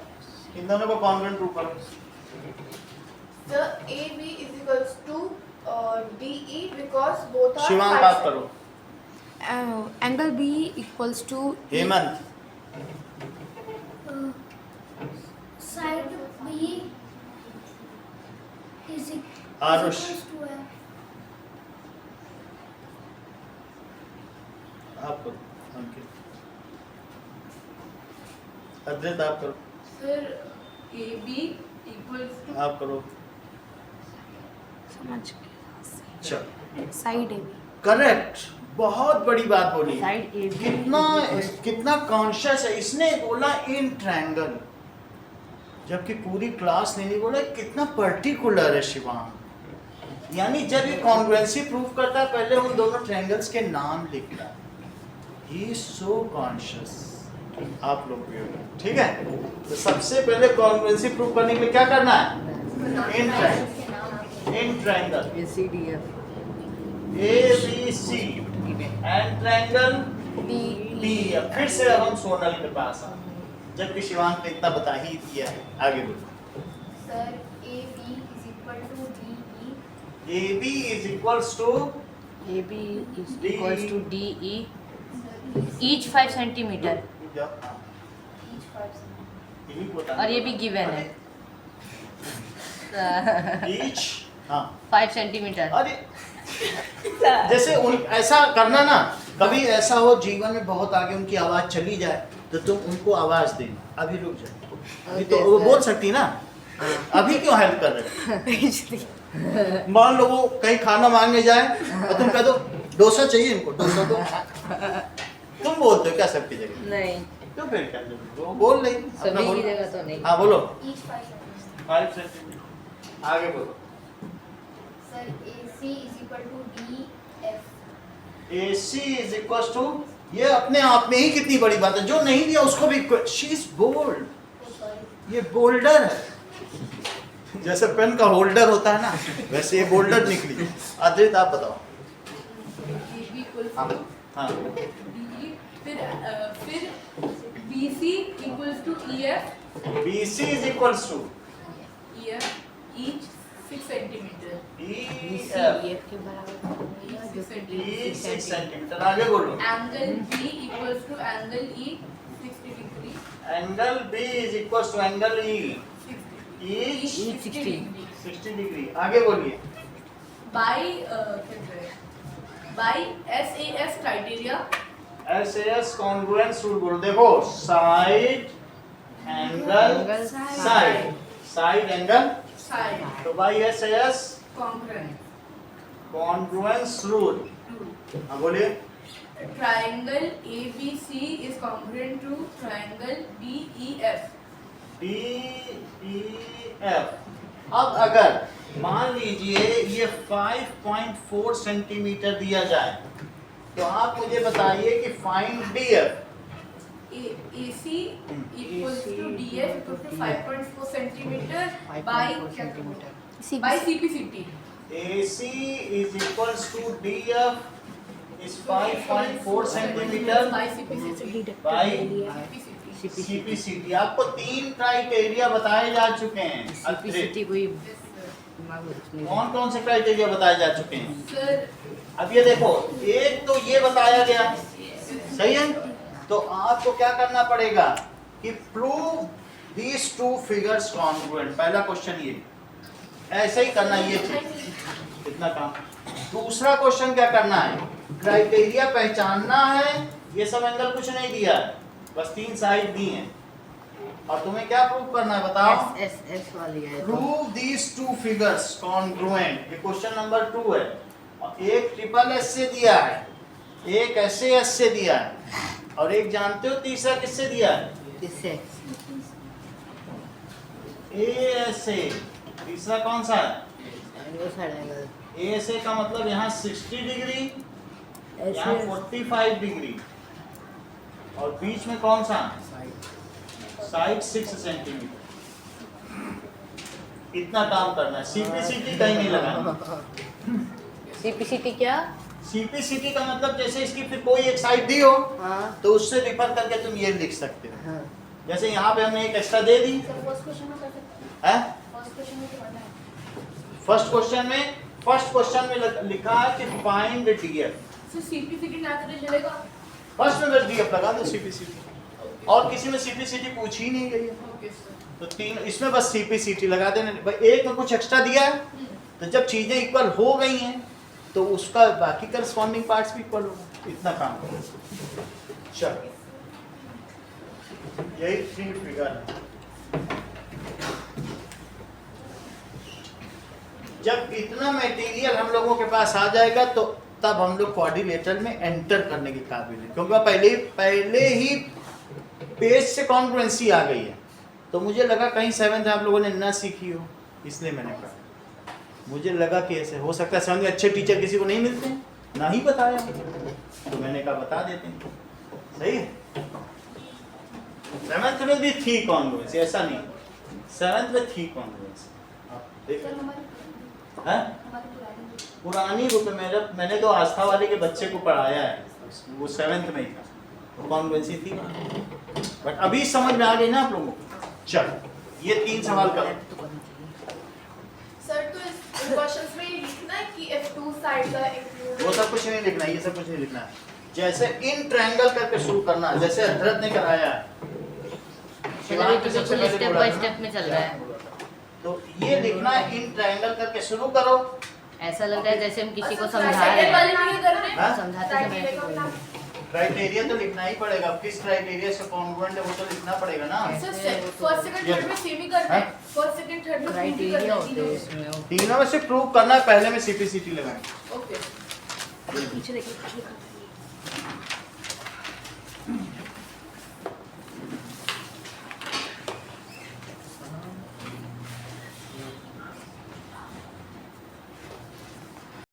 इन दोनों को congruent प्रूव करो. Sir, AB is equals to DE because both are Shivang five बात sides. करो. Angle B equals to Hemant. side B is Aarush. equals to F. आप करो. अंकित. अद्रित आप करो. Sir, AB equals to आप करो. समझ चलो. Side AB correct. बहुत बड़ी बात बोली. Side AB कितना कॉन्शियस है. इसने बोला इन ट्रायंगल, जबकि पूरी क्लास ने नहीं बोला. कितना पर्टिकुलर है शिवांग. यानी जब ये कॉन्ग्रुएंसी प्रूव करता है पहले उन दोनों ट्रायंगल्स के नाम लिखता है. He is so conscious. आप लोग भी हो. ठीक है. तो सबसे पहले कॉन्ग्रुएंसी प्रूव करने के लिए क्या करना है? In triangle ACDF. ABC and triangle D. अब फिर से हम सोनल के पास आ, जबकि शिवांग ने इतना बता ही दिया है. आगे बोलो. Sir, AB is equal to DE. AB is equals to AB is DE. equals to DE. Sir, Each 5 centimeter. each 5 centimeters. यही बोला. और ये भी given है. Each, हाँ. 5 centimeter. अरे जैसे ऐसा करना ना, कभी ऐसा हो जीवन में बहुत आगे उनकी आवाज चली जाए तो तुम उनको आवाज देना. अभी रुक जाओ. अभी तो वो बोल सकती ना. अभी क्यों हेल्प कर रहे हो? मान लो वो कहीं खाना मांगने जाए और तुम कह दो डोसा चाहिए इनको, डोसा दो. तुम बोलते हो क्या सबकी जगह? नहीं, तो फिर क्या जरूरत है? वो बोल रही अपना सभी की बोलो. जगह तो नहीं. हाँ बोलो. Each 5 centimeters. 5 सेंटीमीटर. आगे बोलो. Sir, AC is equal to DF. AC is equals to, ये अपने आप में ही कितनी बड़ी बात है. जो नहीं दिया उसको भी she is bold. Oh, sorry. ये बोल्डर है. जैसे पेन का होल्डर होता है ना, वैसे ये बोल्डर निकली. अद्रित आप बताओ. AB equals हाँ to हाँ. DE. फिर BC equals to EF. BC is equals to EF each 6 centimeter. EF. EF के बराबर होगा, जो कि E 6 centimeter. सेंटीमीटर. आगे बोलो. Angle B equals to angle E 60 degree. Angle B is equals to angle E 60 each Each 60. 60 degree. आगे बोलिए. by by SAS criteria. SAS congruence rule बोलो, देखो side angle side angle Side. तो by SAS Congruent. congruence rule, हाँ बोलिए। Triangle ABC is congruent to triangle DEF. DEF। अब अगर मान लीजिए ये 5.4 सेंटीमीटर दिया जाए तो आप मुझे बताइए कि find DF। AC equals to DF equals to 5.4 centimeter by CPCT. AC is equals to DF is 5.4 centimetre by CPCT. by CPCT. CPCT। आपको 3 क्राइटेरिया बताए जा चुके हैं। CPCT कोई कौन कौन से क्राइटेरिया बताए जा चुके हैं? Sir, अब ये देखो, एक तो ये बताया गया, सही है? तो आपको क्या करना पड़ेगा कि prove these two figures congruent. पहला क्वेश्चन ये, ऐसे ही करना, ये चीज इतना काम। दूसरा क्वेश्चन क्या करना है, क्राइटेरिया पहचानना है। ये सब एंगल कुछ नहीं दिया है, बस 3 साइड दी हैं और तुम्हें क्या प्रूव करना है बताओ? एस वाली है। Prove these two figures congruent. ये क्वेश्चन नंबर 2 है। और एक ट्रिपल एस से दिया है, एक SAS से दिया है, और एक जानते हो तीसरा किससे दिया है? किससे? ASA। तीसरा कौन सा है? वो साइड एंगल। ASA का मतलब यहाँ 60 डिग्री, यहाँ 45 डिग्री, और बीच में कौन सा? Side 6 centimetre. इतना काम करना है। CPCT कहीं नहीं लगाना। CPCT क्या? CPCT का मतलब जैसे इसकी फिर कोई एक साइड दी हो हाँ तो उससे रिफर करके तुम ये लिख सकते हो। हाँ। जैसे यहाँ पे हमने एक एक्स्ट्रा दे दी सर फर्स्ट क्वेश्चन में कर सकते हैं, है। फर्स्ट क्वेश्चन में तो करना है। फर्स्ट क्वेश्चन में लिखा है कि फाइंड DF। so CPCT ना करे चलेगा? फर्स्ट में बस DF लगा दो CPCT, और किसी में CPCT पूछ ही नहीं गई है। Okay, sir. तो 3 इसमें बस CPCT लगा देना। भाई एक में कुछ एक्स्ट्रा दिया है, तो जब चीजें इक्वल हो गई हैं तो उसका बाकी करस्पॉन्डिंग पार्ट्स भी इक्वल होगा। इतना काम करो। चलो, यही 3 फिगर है। जब इतना मटेरियल हम लोगों के पास आ जाएगा तो तब हम लोग क्वाड्रिलेटरल में एंटर करने के काबिल हैं, क्योंकि पहले ही पेज से कॉन्ग्रुएंसी आ गई है। तो मुझे लगा कहीं 7th आप लोगों ने ना सीखी हो, इसलिए मैंने कहा। मुझे लगा कि ऐसे हो सकता है 7th में अच्छे टीचर किसी को नहीं मिलते, ना ही बताया, तो मैंने कहा बता देते हैं। सही है। 7th में भी थी कॉन्ग्रुएंसी, ऐसा नहीं। 7th में थी कॉन्ग्रुएंसी। सर हमारी पुरानी बुक में मैंने तो आस्था वाले के बच्चे को पढ़ाया है, वो 7th में ही था, तो कॉन्ग्रुएंसी थी। बट अभी समझ में आ गई ना आप लोगों को। चलो, ये 3 सवाल करो। सर तो इस क्वेश्चंस में ये लिखना है कि if two sides are included. वो सब कुछ नहीं लिखना है, ये सब कुछ नहीं लिखना है। जैसे इन ट्रायंगल करके शुरू करना है, जैसे हजरत ने कराया है। शिवांग के सबसे पहले स्टेप बोला बाय था ना? स्टेप में चल रहा है। तो ये लिखना है, इन ट्रायंगल करके शुरू करो। ऐसा लग रहा है जैसे हम किसी को अच्छा, समझा second रहे हैं। वाले में ये करना है? हाँ? समझाते समय Criteria ऐसे का कोई नाम? क्राइटेरिया तो लिखना ही पड़ेगा, किस क्राइटेरिया से कॉन्ग्रुएंट है वो तो लिखना पड़ेगा ना। सर फर्स्ट सेकंड थर्ड में सेम ही करना है। फर्स्ट सेकंड थर्ड में prove भी क्राइटेरिया करना होते हैं है इसमें। तीनों में से प्रूव करना है, पहले में CPCT लगाएंगे। ओके पीछे देखिए।